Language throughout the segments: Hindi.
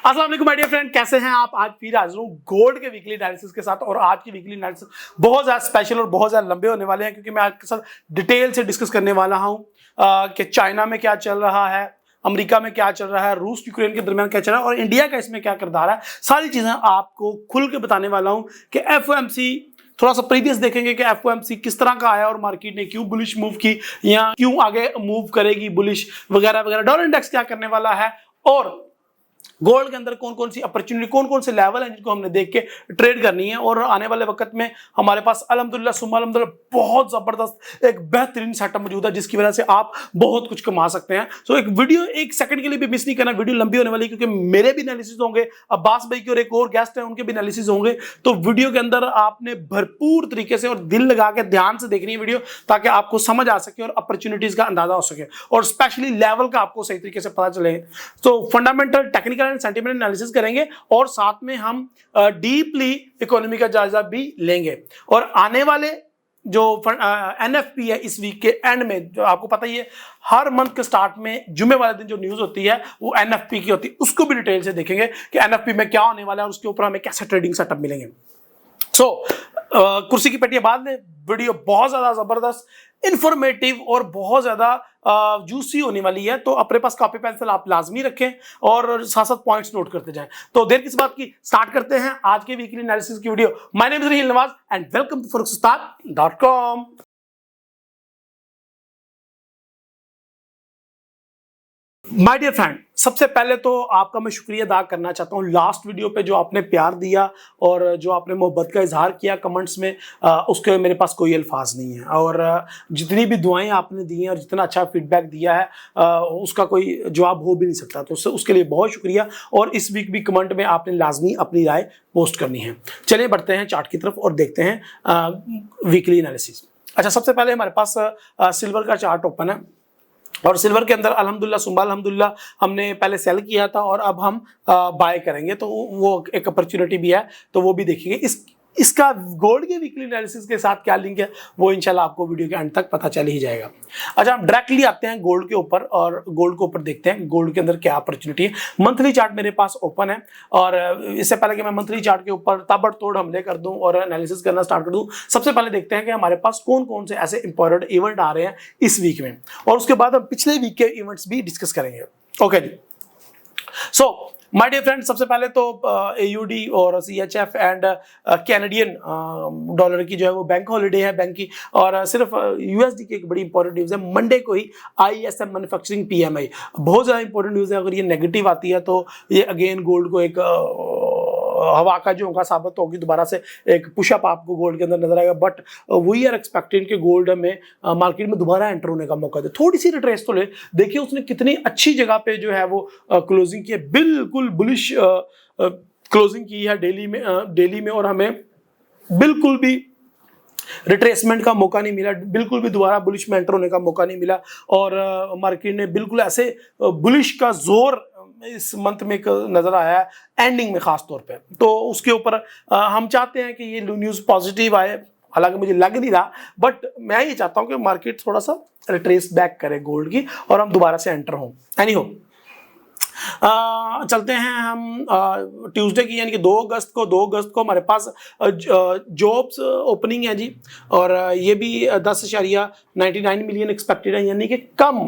अस्सलाम वालेकुम माय डियर फ्रेंड, कैसे हैं आप। आज फिर हाजिर हूँ गोल्ड के वीकली एनालिसिस के साथ। और आज की वीकली एनालिसिस बहुत ज़्यादा स्पेशल और बहुत ज़्यादा लंबे होने वाले हैं, क्योंकि मैं आपके साथ डिटेल से डिस्कस करने वाला हूँ कि चाइना में क्या चल रहा है, अमेरिका में क्या चल रहा है, रूस यूक्रेन के दरमियान क्या चल रहा है और इंडिया का इसमें क्या किरदार है। सारी चीज़ें आपको खुल के बताने वाला हूँ कि एफओएमसी थोड़ा सा प्रीवियस देखेंगे कि एफओएमसी किस तरह का आया और मार्केट ने क्यों बुलिश मूव की या क्यों आगे मूव करेगी बुलिश वगैरह वगैरह। डॉलर इंडेक्स क्या करने वाला है और गोल्ड के अंदर कौन कौन सी अपॉर्चुनिटी, कौन कौन से लेवल हैं जिनको हमने देख के ट्रेड करनी है। और आने वाले वक्त में हमारे पास अल्हम्दुलिल्लाह सुम्मा अल्हम्दुलिल्लाह बहुत जबरदस्त एक बेहतरीन सेटअप मौजूद है, जिसकी वजह से आप बहुत कुछ कमा सकते हैं। सो एक वीडियो एक सेकंड के लिए भी मिस नहीं करना, वीडियो लंबी होने वाली है क्योंकि मेरे भी एनालिसिस होंगे, अब्बास भाई के और एक और गेस्ट हैं उनके भी एनालिसिस होंगे। तो वीडियो के अंदर आपने भरपूर तरीके से और दिल लगा के ध्यान से देखनी है वीडियो, ताकि आपको समझ आ सके और अपॉर्चुनिटीज का अंदाजा हो सके और स्पेशली लेवल का आपको सही तरीके से पता चले। तो fundamental, technical and sentimental analysis करेंगे और साथ में हम डीपली इकोनॉमी का जायजा भी लेंगे। और आने वाले जो एनएफपी है इस वीक के एंड में, जो आपको पता ही है हर मंथ के स्टार्ट में जुमे वाले दिन जो न्यूज होती है वो एनएफपी की होती है, उसको भी डिटेल से देखेंगे कि एनएफपी में क्या होने वाला है और उसके ऊपर हमें कैसे ट्रेडिंग सेटअप मिलेंगे। कुर्सी की पेटियां बाद में, वीडियो बहुत ज्यादा जबरदस्त, इंफॉर्मेटिव और बहुत ज्यादा जूसी होने वाली है। तो अपने पास कॉपी पेंसिल आप लाजमी रखें और साथ साथ पॉइंट्स नोट करते जाएं। तो देर किस बात की, स्टार्ट करते हैं आज के वीकली एनालिसिस की वीडियो। My name is Raheel Nawaz and welcome to forexigstar.com। My dear friend, सबसे पहले तो आपका मैं शुक्रिया अदा करना चाहता हूँ लास्ट वीडियो पे जो आपने प्यार दिया और जो आपने मोहब्बत का इजहार किया कमेंट्स में, उसके मेरे पास कोई अल्फाज नहीं है। और जितनी भी दुआएं आपने दी हैं और जितना अच्छा फीडबैक दिया है उसका कोई जवाब हो भी नहीं सकता। तो उसके लिए बहुत शुक्रिया। और इस वीक भी कमेंट में आपने लाजमी अपनी राय पोस्ट करनी है। चलिए बढ़ते हैं चार्ट की तरफ और देखते हैं वीकली एनालिसिस। अच्छा, सबसे पहले हमारे पास सिल्वर का चार्ट ओपन है और सिल्वर के अंदर अल्हम्दुलिल्लाह सुम्मा अल्हम्दुलिल्लाह हमने पहले सेल किया था और अब हम बाय करेंगे। तो वो एक अपॉर्चुनिटी भी है, तो वो भी देखेंगे। इसका गोल्ड के वीकली एनालिसिस के साथ क्या लिंक है वो इंशाल्लाह आपको वीडियो के अंत तक पता चल ही जाएगा। अच्छा, हम डायरेक्टली आते हैं गोल्ड के ऊपर और गोल्ड के ऊपर देखते हैं गोल्ड के अंदर क्या अपॉर्चुनिटी है। मंथली चार्ट मेरे पास ओपन है और इससे पहले कि मैं मंथली चार्ट के ऊपर ताबड़तोड़ हमले कर दूं और एनालिसिस करना स्टार्ट कर दूं, सबसे पहले देखते हैं कि हमारे पास कौन कौन से ऐसे इंपॉर्टेंट इवेंट आ रहे हैं इस वीक में, और उसके बाद हम पिछले वीक के इवेंट्स भी डिस्कस करेंगे। ओके जी, सो माय डियर फ्रेंड, सबसे पहले तो एयूडी और सीएचएफ एंड कैनेडियन डॉलर की जो है वो बैंक हॉलिडे है बैंक की। और सिर्फ यूएसडी की एक बड़ी इंपॉर्टेंट न्यूज़ है, मंडे को ही आईएसएम मैन्युफैक्चरिंग पीएमआई बहुत ज़्यादा इंपॉर्टेंट न्यूज़ है। अगर ये नेगेटिव आती है तो ये अगेन गोल्ड को एक हवा का झोंका साबित होगी, दोबारा से एक पुशअप आपको गोल्ड के अंदर नजर आएगा। बट वी आर एक्सपेक्टिंग कि गोल्ड में मार्केट में दोबारा एंटर होने का मौका दे। थोड़ी सी रिट्रेस तो ले, देखिए उसने कितनी अच्छी जगह पे जो है वो क्लोजिंग की है, बिल्कुल बुलिश क्लोजिंग की है डेली में और हमें बिल्कुल भी रिट्रेसमेंट का मौका नहीं मिला, बिल्कुल भी दोबारा बुलिश में एंटर होने का मौका नहीं मिला। और मार्केट ने बिल्कुल ऐसे बुलिश का जोर इस मंथ में नजर आया है एंडिंग में खास तौर पे। तो उसके ऊपर हम चाहते हैं कि ये न्यूज़ पॉजिटिव आए, हालांकि मुझे लग नहीं रहा, बट मैं ये चाहता हूं कि मार्केट थोड़ा सा रिट्रेस बैक करे गोल्ड की और हम दोबारा से एंटर हों। एनीहो, चलते हैं हम ट्यूसडे की, यानी कि 2 अगस्त को हमारे पास जॉब्स ओपनिंग है जी। और ये भी 10.99 मिलियन एक्सपेक्टेड है, यानी कि कम।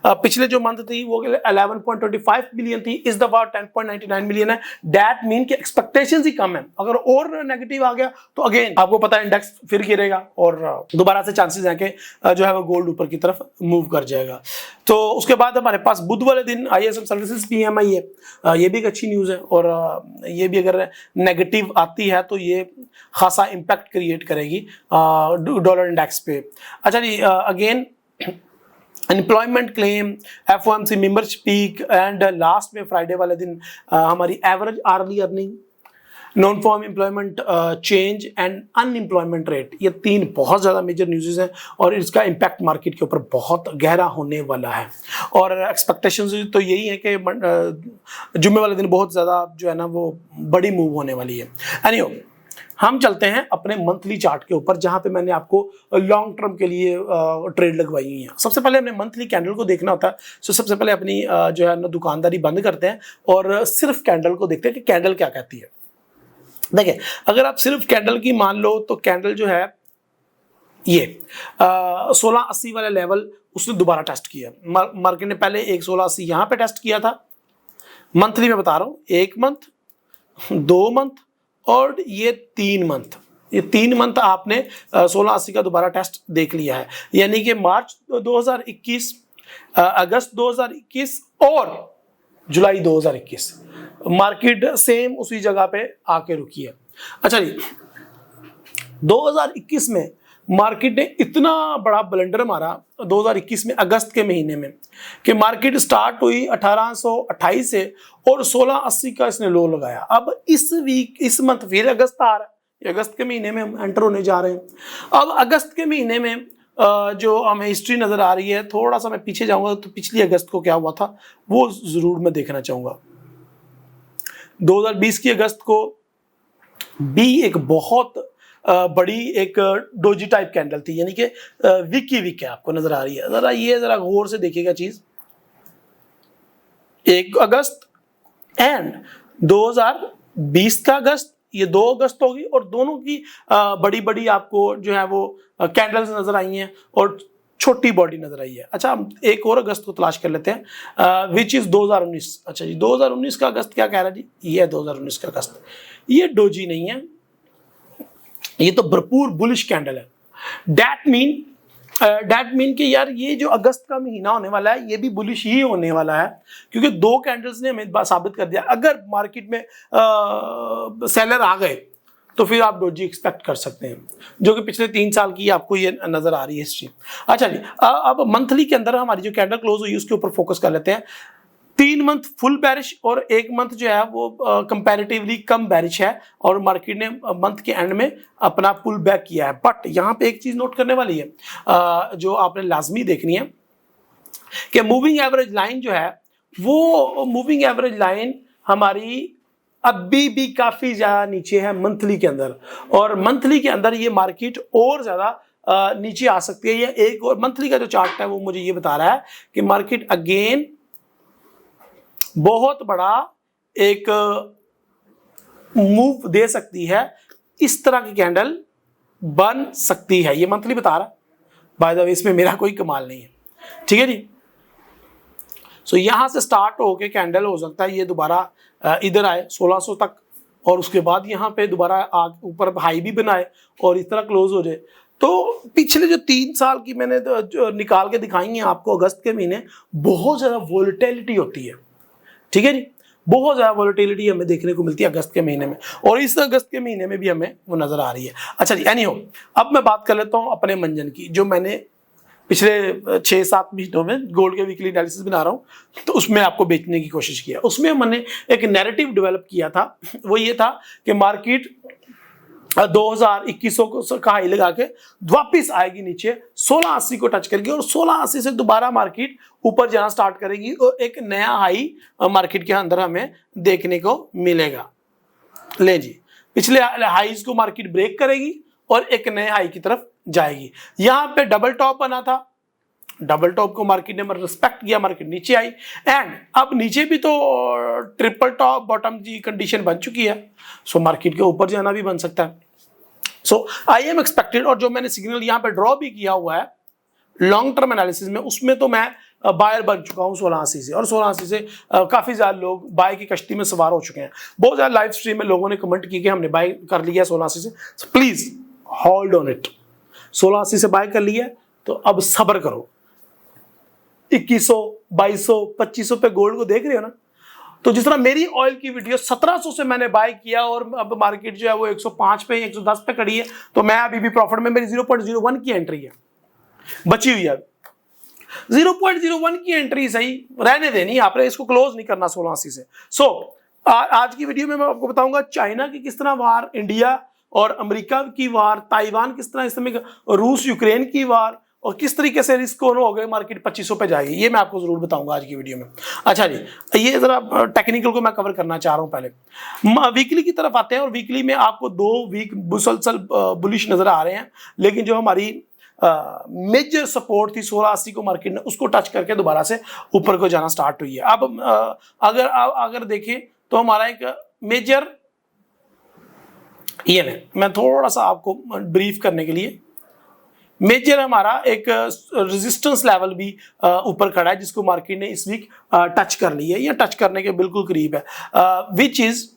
पिछले जो मंथ थी वो 11.25 मिलियन थी, इस दफा 10.99 मिलियन है। दैट मीन कि एक्सपेक्टेशंस ही कम है। अगर और नेगेटिव आ गया तो अगेन आपको पता है इंडेक्स फिर गिरेगा और दोबारा से चांसेस हैं कि जो है वो गोल्ड ऊपर की तरफ मूव कर जाएगा। तो उसके बाद हमारे पास बुध वाले दिन आईएसएम सर्विसेज पीएमआई है, ये भी एक अच्छी न्यूज़ है और ये भी अगर नेगेटिव आती है तो ये खासा इम्पैक्ट क्रिएट करेगी डॉलर इंडेक्स पे। अच्छा जी, again employment claim, FOMC members peak and last में फ्राइडे वाले दिन हमारी average early earning, non farm employment change and unemployment rate, ये 3 बहुत ज़्यादा मेजर न्यूज़ हैं और इसका इम्पैक्ट मार्केट के ऊपर बहुत गहरा होने वाला है। और एक्सपेक्टेशंस तो यही है कि जुम्मे वाले दिन बहुत ज़्यादा जो है ना वो बड़ी मूव होने वाली है। एनीहो, हम चलते हैं अपने मंथली चार्ट के ऊपर, जहां पे मैंने आपको लॉन्ग टर्म के लिए ट्रेड लगवाई हुई है। सबसे पहले हमने मंथली कैंडल को देखना होता है। तो सबसे पहले अपनी जो है ना दुकानदारी बंद करते हैं और सिर्फ कैंडल को देखते हैं कि कैंडल क्या कहती है। देखिए, अगर आप सिर्फ कैंडल की मान लो तो कैंडल जो है ये 1680 वाला लेवल उसने दोबारा टेस्ट किया। मार्केट ने पहले एक 1680 यहां पे टेस्ट किया था। मंथली में बता रहा हूं, 1 मंथ, 2 मंथ और ये 3 मंथ। ये 3 मंथ आपने 1680 का दोबारा टेस्ट देख लिया है, यानी कि मार्च 2021, अगस्त 2021 और जुलाई 2021 मार्केट सेम उसी जगह पे आके रुकी है। अच्छा जी, 2021 में मार्केट ने इतना बड़ा ब्लंडर मारा 2021 में अगस्त के महीने में कि मार्केट स्टार्ट हुई 1828 से और 1680 का इसने लो लगाया। अब इस मंथ फिर अगस्त आ रहा है, अगस्त के महीने में हम एंटर होने जा रहे हैं। अब अगस्त के महीने में जो हमें हिस्ट्री नजर आ रही है, थोड़ा सा मैं पीछे जाऊंगा तो पिछली अगस्त को क्या हुआ था वो जरूर मैं देखना चाहूंगा। 2020 की अगस्त को भी एक बहुत बड़ी एक डोजी टाइप कैंडल थी, यानी कि वीक है, आपको नजर आ रही है। जरा गौर से देखिएगा चीज। 1 अगस्त एंड 2020 का अगस्त, ये 2 अगस्त होगी और दोनों की बड़ी बड़ी आपको जो है वो कैंडल्स नजर आई हैं और छोटी बॉडी नजर आई है। अच्छा, हम एक और अगस्त को तलाश कर लेते हैं, विच इज 2019। अच्छा जी, 2019 का अगस्त क्या कह रहा है जी? ये है 2019 का अगस्त। ये डोजी नहीं है, ये तो भरपूर बुलिश कैंडल है। डैट मीन कि यार ये जो अगस्त का महीना होने वाला है ये भी बुलिश ही होने वाला है, क्योंकि 2 कैंडल्स ने हमें साबित कर दिया। अगर मार्केट में सेलर आ गए तो फिर आप डोजी एक्सपेक्ट कर सकते हैं, जो कि पिछले 3 साल की आपको ये नजर आ रही है हिस्ट्री। अच्छा जी, अब मंथली के अंदर हमारी जो कैंडल क्लोज हुई उसके ऊपर फोकस कर लेते हैं। 3 मंथ फुल बैरिश और 1 मंथ जो है वो कंपैरेटिवली कम बैरिश है और मार्केट ने मंथ के एंड में अपना पुल बैक किया है। बट यहाँ पे एक चीज नोट करने वाली है, जो आपने लाजमी देखनी है कि मूविंग एवरेज लाइन जो है वो मूविंग एवरेज लाइन हमारी अभी भी काफी ज्यादा नीचे है मंथली के अंदर, और मंथली के अंदर ये मार्केट और ज्यादा नीचे आ सकती है। ये एक और मंथली का जो चार्ट है वो मुझे ये बता रहा है कि मार्केट अगेन बहुत बड़ा एक मूव दे सकती है, इस तरह की कैंडल बन सकती है। ये मंथली बता रहा है, बाय द वे इसमें मेरा कोई कमाल नहीं है, ठीक है जी। सो यहां से स्टार्ट होके कैंडल हो सकता है ये दोबारा इधर आए 1600 तक और उसके बाद यहाँ पे दोबारा ऊपर हाई भी बनाए और इस तरह क्लोज हो जाए। तो पिछले जो 3 साल की मैंने जो निकाल के दिखाई है आपको, अगस्त के महीने बहुत ज्यादा वोलेटिलिटी होती है, ठीक है जी। बहुत ज्यादा वोलेटिलिटी हमें देखने को मिलती है अगस्त के महीने में, और इस अगस्त के महीने में भी हमें वो नजर आ रही है। अच्छा जी, एनीहो, अब मैं बात कर लेता हूं अपने मंजन की, जो मैंने पिछले 6-7 महीनों में गोल्ड के वीकली एनालिसिस बना रहा हूं, तो उसमें आपको बेचने की कोशिश किया। उसमें मैंने एक नैरेटिव डेवलप किया था, वो ये था कि मार्केट 2021 का हाई लगा के वापिस आएगी नीचे 1680 को टच करेगी और 1680 से दोबारा मार्केट ऊपर जाना स्टार्ट करेगी और एक नया हाई मार्केट के अंदर हमें देखने को मिलेगा। ले जी, पिछले हाईज को मार्केट ब्रेक करेगी और एक नए हाई की तरफ जाएगी। यहां पे डबल टॉप बना था, डबल टॉप को मार्केट ने रिस्पेक्ट किया, मार्केट नीचे आई एंड अब नीचे भी तो ट्रिपल टॉप बॉटम की कंडीशन बन चुकी है। सो मार्केट के ऊपर जाना भी बन सकता है। सो आई एम एक्सपेक्टेड, और जो मैंने सिग्नल यहां पे ड्रॉ भी किया हुआ है लॉन्ग टर्म एनालिसिस में, उसमें तो मैं बायर बन चुका हूं 1680 से, और 1680 से काफी ज्यादा लोग बाय की कश्ती में सवार हो चुके हैं। बहुत ज्यादा लाइव स्ट्रीम में लोगों ने कमेंट की कि हमने बाय कर लिया 1680 से। so, please hold on it. 1680 से बाय कर लिया तो अब सब्र करो। 2100, 2200, 2500 पे गोल्ड को देख रहे हो ना, तो जिस तरह मेरी ऑयल की वीडियो 1700 से मैंने बाय किया और अब मार्केट जो है वो 105 पे 110 पे खड़ी है, तो मैं अभी भी प्रॉफिट में, मेरी 0.01 की एंट्री है बची हुई है। 0.01 की एंट्री सही रहने देनी, आपने इसको क्लोज नहीं करना 1680 से। सो आज की वीडियो में मैं आपको बताऊंगा चाइना की किस तरह वार, इंडिया और अमेरिका की वार, ताइवान किस तरह इस समय, रूस यूक्रेन की वार, और किस तरीके से रिस्क ऑन हो गए मार्केट 2500 पे जाएगी, ये मैं आपको जरूर बताऊंगा आज की वीडियो में। अच्छा जी, ये जरा टेक्निकल को मैं कवर करना चाह रहा हूं। पहले वीकली की तरफ आते हैं, और वीकली में आपको 2 वीक मुसलसल बुलिश नजर आ रहे हैं, लेकिन जो हमारी मेजर सपोर्ट थी 1680 को मार्केट ने उसको टच करके दोबारा से ऊपर को जाना स्टार्ट हुई है। अब अगर देखें तो हमारा एक मेजर ये है, मैं थोड़ा सा आपको ब्रीफ करने के लिए, मेजर हमारा एक रेजिस्टेंस लेवल भी ऊपर खड़ा है जिसको मार्केट ने इस वीक टच कर ली है, या टच करने के बिल्कुल करीब है, विच इज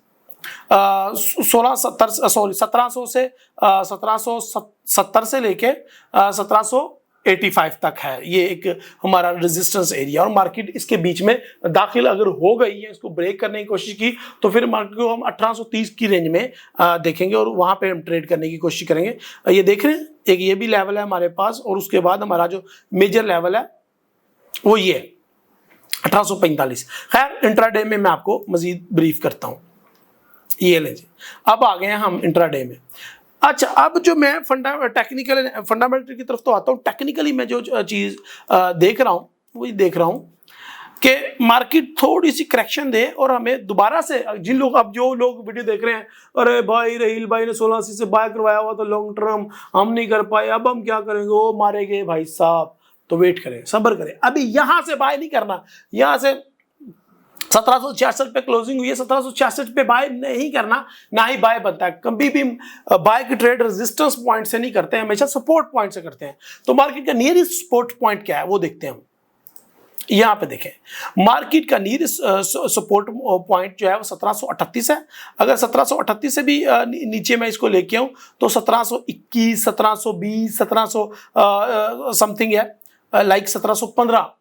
1700 से 1770 से लेके 1785 तक है, ये एक हमारा रेजिस्टेंस एरिया। और मार्केट इसके बीच में दाखिल अगर हो गई है, इसको ब्रेक करने की कोशिश की, तो फिर मार्केट को हम 1830 की रेंज में देखेंगे और वहां पे हम ट्रेड करने की कोशिश करेंगे। ये देख रहे हैं, एक ये भी लेवल है हमारे पास, और उसके बाद हमारा जो मेजर लेवल है वो ये है 1845। खैर इंट्राडे में मैं आपको मजीद ब्रीफ करता हूं। ये ले जी, अब आ गए हैं हम इंट्राडे में। अच्छा, अब जो मैं फंडामेंटल की तरफ तो आता हूँ, टेक्निकली मैं जो चीज देख रहा हूँ वही देख रहा हूँ कि मार्केट थोड़ी सी करेक्शन दे और हमें दोबारा से, जिन लोग अब जो लोग वीडियो देख रहे हैं, अरे भाई रहील भाई ने 1680 से बाय करवाया हुआ तो लॉन्ग टर्म हम नहीं कर पाए, अब हम क्या करेंगे, वो मारे गए भाई साहब, तो वेट करें, सब्र करें। अभी यहां से बाय नहीं करना, यहां से 1766 पे क्लोजिंग हुई है, 1766 पे बाय नहीं करना, ना ही बाय बनता है। कभी भी बाय की ट्रेड रेजिस्टेंस पॉइंट से नहीं करते हैं, हमेशा सपोर्ट पॉइंट से करते हैं। तो मार्केट का नियरेस्ट सपोर्ट पॉइंट क्या है वो देखते हैं हम। यहां पे देखें, मार्केट का नियरेस्ट सपोर्ट पॉइंट जो है वो 1738 है। अगर 1738 से भी नीचे मैं इसको लेके आऊं तो 1721, 1720, 1700 समथिंग है, लाइक 1715,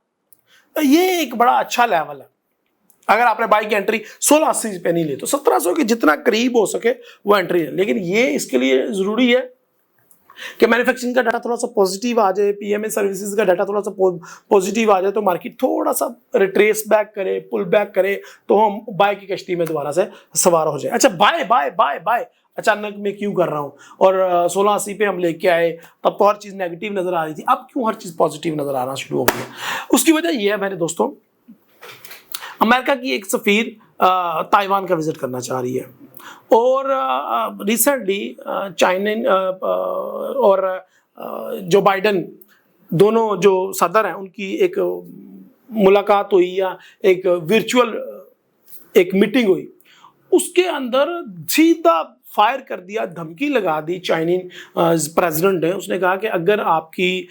ये एक बड़ा अच्छा लेवल है। अगर आपने बाई की एंट्री 1680 पे नहीं ली तो 1700 के जितना करीब हो सके वो एंट्री है। लेकिन ये इसके लिए जरूरी है कि मैन्युफैक्चरिंग का डाटा थोड़ा सा पॉजिटिव आ जाए, पीएमए सर्विसेज का डाटा थोड़ा सा पॉजिटिव आ जाए, तो मार्केट थोड़ा सा रिट्रेस बैक करे, पुल बैक करे, तो हम बाय की कश्ती में दोबारा से सवार हो जाए। अच्छा, बाय बाय बाय बाय अचानक मैं क्यों कर रहा हूं, और 1680 पे हम लेके आए, तब तो हर चीज नेगेटिव नजर आ रही थी, अब क्यों हर चीज पॉजिटिव नजर आना शुरू हो गई है? उसकी वजह यह है मेरे दोस्तों, अमेरिका की एक सफीर ताइवान का विजिट करना चाह रही है, और रिसेंटली चाइना और जो बाइडन दोनों जो सदर हैं उनकी एक मुलाकात हुई, या एक वर्चुअल एक मीटिंग हुई, उसके अंदर सीधा फायर कर दिया, धमकी लगा दी चाइनीज प्रेसिडेंट ने। उसने कहा कि अगर आपकी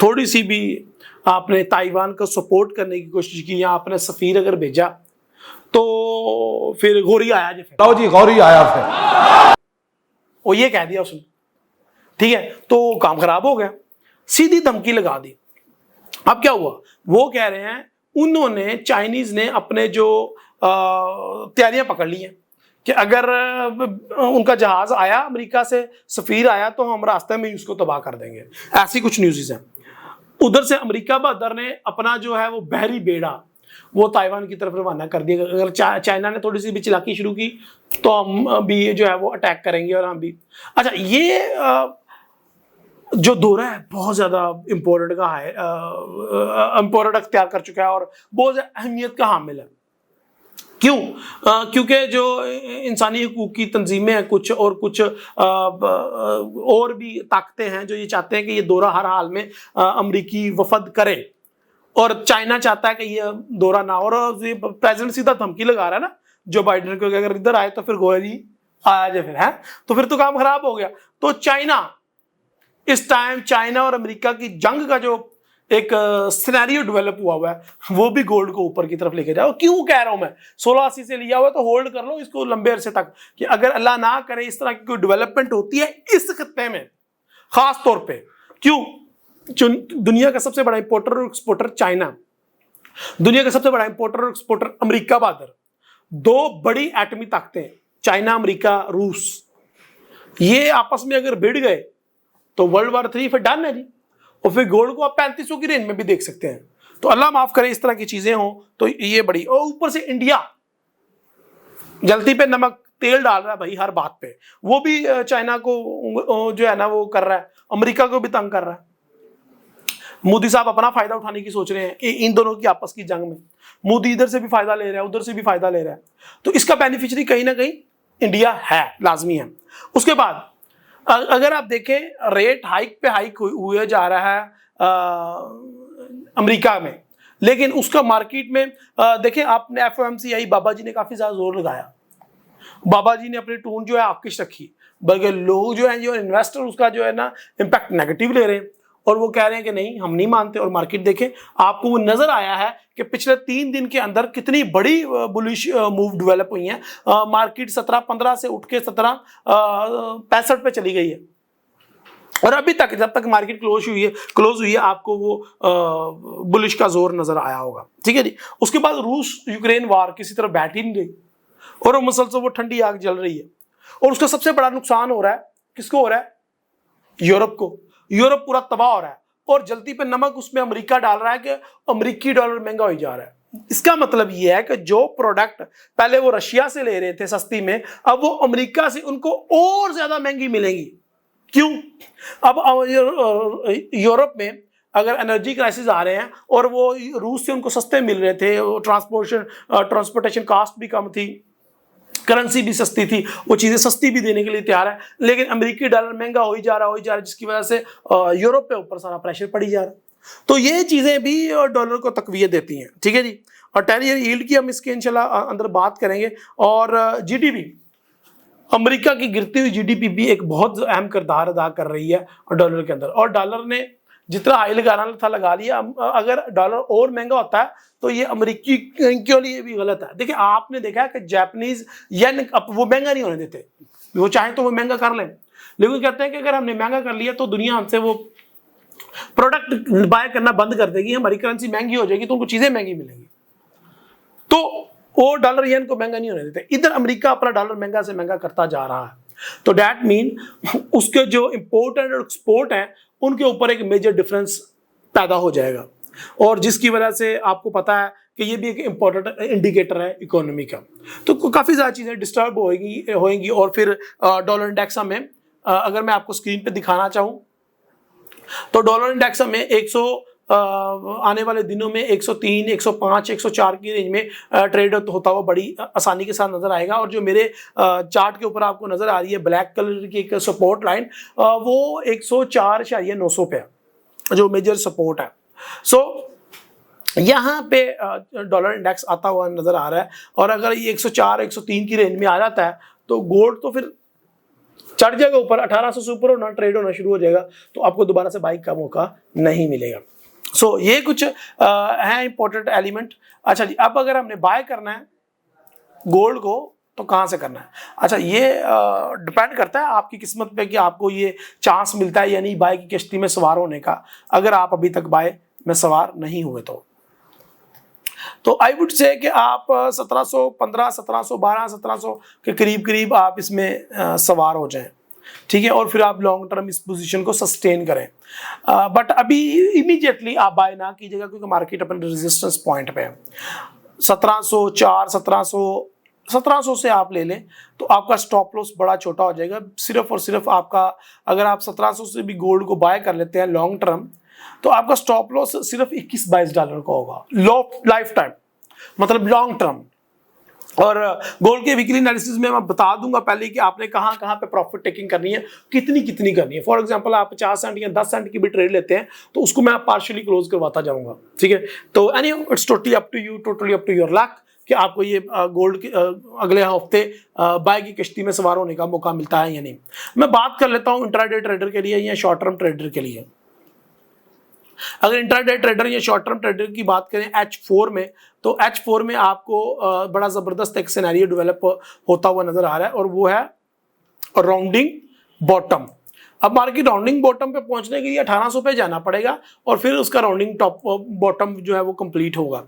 थोड़ी सी भी आपने ताइवान को सपोर्ट करने की कोशिश की, या आपने सफीर अगर भेजा, तो फिर गौरी आया जी, जी गौरी आया फिर, वो ये कह दिया उसने, ठीक है, तो काम खराब हो गया, सीधी धमकी लगा दी। अब क्या हुआ, वो कह रहे हैं उन्होंने, चाइनीज ने अपने जो तैयारियां पकड़ ली हैं कि अगर उनका जहाज आया अमेरिका से, सफीर आया, तो हम रास्ते में ही उसको तबाह कर देंगे। ऐसी कुछ न्यूज़ हैं। उधर से अमेरिका बहादुर ने अपना जो है वो बहरी बेड़ा वो ताइवान की तरफ रवाना कर दिया। अगर चाइना ने थोड़ी सी भी चिलाकी शुरू की तो हम भी जो है वो अटैक करेंगे, और हम भी। अच्छा, ये जो दौरा है बहुत ज्यादा इंपॉर्टेंट का है, इंपॉर्टेंट अख्तियार कर चुका है और बहुत अहमियत का हामिल है। क्यों? क्योंकि जो इंसानी हकूक की तंजीमें हैं कुछ, और कुछ और भी ताकतें हैं जो ये चाहते हैं कि ये दौरा हर हाल में अमरीकी वफद करे, और चाइना चाहता है कि ये दौरा ना हो। और ये प्रेसिडेंट सीधा धमकी लगा रहा है ना जो बाइडेन को, अगर इधर आए तो फिर गोली आ जाए, फिर है तो फिर तो काम खराब हो गया। तो चाइना, इस टाइम चाइना और अमेरिका की जंग का जो एक सिनेरियो डेवलप हुआ है, वो भी गोल्ड को ऊपर की तरफ लेके जाओ। क्यों कह रहा हूं मैं, 1680 से लिया हुआ तो होल्ड कर लो इसको लंबे अरसे तक, कि अगर अल्लाह ना करे इस तरह की कोई डेवलपमेंट होती है इस खत्ते में खास तौर पे। क्यों? दुनिया का सबसे बड़ा इंपोर्टर और एक्सपोर्टर चाइना, दुनिया का सबसे बड़ा इंपोर्टर और एक्सपोर्टर अमेरिका बहादुर, दो बड़ी एटमी ताकतें चाइना, अमेरिका, रूस, ये आपस में अगर भिड़ गए तो वर्ल्ड वॉर 3 फिर डन है जी। और फिर गोल्ड को आप 3500 की रेंज में भी देख सकते हैं। तो अल्लाह माफ करे इस तरह की चीजें हों तो ये बड़ी। और ऊपर से इंडिया जल्दी पे नमक तेल डाल रहा है भाई हर बात पे, वो भी चाइना को जो है ना वो कर रहा है, अमेरिका को भी तंग कर रहा है। मोदी साहब अपना फायदा उठाने की सोच रहे हैं इन दोनों की आपस की जंग में। मोदी इधर से भी फायदा ले रहा है, उधर से भी फायदा ले रहा है, तो इसका बेनिफिशियरी कहीं ना कहीं इंडिया है, लाजमी है। उसके बाद अगर आप देखें, रेट हाइक पे हाइक हुए जा रहा है अमेरिका में, लेकिन उसका मार्केट में देखें आपने, FOMC बाबा जी ने काफी ज्यादा जोर लगाया, बाबा जी ने अपनी टून जो है आकिश रखी, बल्कि लोग जो है, जो इन्वेस्टर उसका जो है ना इम्पैक्ट नेगेटिव ले रहे हैं, और वो कह रहे हैं कि नहीं हम नहीं मानते। और मार्केट देखें, आपको वो नजर आया है कि पिछले 3 दिन के अंदर कितनी बड़ी बुलिश मूव डेवलप हुई है। मार्केट 17-15 से उठ के 17-65 पे चली गई है, और अभी तक जब तक मार्केट क्लोज हुई है आपको वो बुलिश का जोर नजर आया होगा, ठीक है जी। उसके बाद रूस यूक्रेन वार किसी तरह बैठ ही नहीं रही, और मुसलसल वो ठंडी आग जल रही है, और उसका सबसे बड़ा नुकसान हो रहा है, किसको हो रहा है? यूरोप को। यूरोप पूरा तबाह हो रहा है, और जल्दी पे नमक उसमें अमेरिका डाल रहा है कि अमेरिकी डॉलर महंगा हो जा रहा है। इसका मतलब यह है कि जो प्रोडक्ट पहले वो रशिया से ले रहे थे सस्ती में, अब वो अमेरिका से उनको और ज्यादा महंगी मिलेंगी। क्यों? अब यूरोप में अगर एनर्जी क्राइसिस आ रहे हैं और वो रूस से उनको सस्ते मिल रहे थे, ट्रांसपोर्टेशन कॉस्ट भी कम थी, करेंसी भी सस्ती थी, वो चीजें सस्ती भी देने के लिए तैयार है, लेकिन अमेरिकी डॉलर महंगा हो ही जा रहा है, जिसकी वजह से यूरोप पे ऊपर सारा प्रेशर पड़ी जा रहा है। तो ये चीजें भी डॉलर को तकवीयत देती हैं, ठीक है जी। और 10 ईयर यील्ड की हम इसके इंशाल्लाह अंदर बात करेंगे। और जीडीपी, अमेरिका की गिरती हुई जीडीपी भी एक बहुत अहम किरदार अदा कर रही है डॉलर के अंदर, और डॉलर ने जितना हाई लगाना था लगा लिया। अगर डॉलर और महंगा होता है तो ये अमेरिकी के लिए भी गलत है। देखिए आपने देखा है कि जापानीज येन वो महंगा नहीं होने देते, वो चाहे तो वो महंगा कर लें, लेकिन कहते हैं कि अगर हमने महंगा कर लिया तो दुनिया हमसे वो प्रोडक्ट बाय करना बंद कर देगी, हमारी करेंसी महंगी हो जाएगी तो उनको चीजें महंगी मिलेंगी। तो वो डॉलर येन को महंगा नहीं होने देते। इधर अमेरिका अपना डॉलर महंगा से महंगा करता जा रहा है, तो दैट मीन उसके जो इंपोर्ट एंड एक्सपोर्ट हैं उनके ऊपर एक मेजर डिफरेंस पैदा हो जाएगा, और जिसकी वजह से आपको पता है कि ये भी एक इंपॉर्टेंट इंडिकेटर है इकोनॉमी का। तो काफी ज्यादा चीजें डिस्टर्ब होएंगी। और फिर डॉलर इंडेक्स में अगर मैं आपको स्क्रीन पे दिखाना चाहूं तो डॉलर इंडेक्स में 100 आने वाले दिनों में 103, 105, 104 की रेंज में ट्रेड होता हुआ बड़ी आसानी के साथ नजर आएगा। और जो मेरे चार्ट के ऊपर आपको नजर आ रही है ब्लैक कलर की एक सपोर्ट लाइन, वो 104.900 पे है जो मेजर सपोर्ट है। सो यहाँ पे डॉलर इंडेक्स आता हुआ नजर आ रहा है, और अगर ये 104, 103 की रेंज में आ जाता है तो गोल्ड तो फिर चढ़ जाएगा ऊपर, 1800 से ऊपर होना ट्रेड होना शुरू हो जाएगा, तो आपको दोबारा से बाइक का मौका नहीं मिलेगा। सो ये कुछ है इंपॉर्टेंट एलिमेंट। अच्छा जी, अब अगर हमने बाय करना है गोल्ड को तो कहाँ से करना है? अच्छा, ये डिपेंड करता है आपकी किस्मत पे कि आपको ये चांस मिलता है या नहीं बाय की किश्ती में सवार होने का, अगर आप अभी तक बाय में सवार नहीं हुए तो आई वुड से कि आप 1715, 1712, 1700 के करीब आप इसमें सवार हो जाएं, ठीक है, और फिर आप लॉन्ग टर्म इस पोजीशन को सस्टेन करें। बट अभी इमीडिएटली आप बाय ना कीजिएगा, क्योंकि मार्केट अपन रेजिस्टेंस पॉइंट पे है 1704, 1700 से आप ले लें तो आपका स्टॉप लॉस बड़ा छोटा हो जाएगा। सिर्फ और सिर्फ आपका, अगर आप 1700 से भी गोल्ड को बाय कर लेते हैं लॉन्ग टर्म, तो आपका स्टॉप लॉस सिर्फ 21-22 डॉलर का होगा लाइफ टाइम, मतलब लॉन्ग टर्म। और गोल्ड के वीकली एनालिसिस में मैं बता दूंगा पहले कि आपने कहाँ कहाँ पे प्रॉफिट टेकिंग करनी है, कितनी करनी है। फॉर एग्जांपल आप 50 सेंट या 10 सेंट की भी ट्रेड लेते हैं तो उसको मैं पार्शियली क्लोज करवाता जाऊंगा, ठीक है। तो it's totally up to you, totally up to your luck कि आपको ये गोल्ड के अगले हफ्ते बाय की किश्ती में सवार होने का मौका मिलता है या नहीं। मैं बात कर लेता हूँ इंट्राडे ट्रेडर के लिए या शॉर्ट टर्म ट्रेडर के लिए। अगर इंट्राडे ट्रेडर या शॉर्ट टर्म ट्रेडर की बात करें H4 में, तो H4 में आपको बड़ा जबरदस्त एक सिनेरियो डेवलप होता हुआ नजर आ रहा है, और वो है राउंडिंग बॉटम। अब मार्केट राउंडिंग बॉटम पे पहुंचने के लिए 1800 पे जाना पड़ेगा, और फिर उसका राउंडिंग टॉप बॉटम जो है वो कंप्लीट होगा।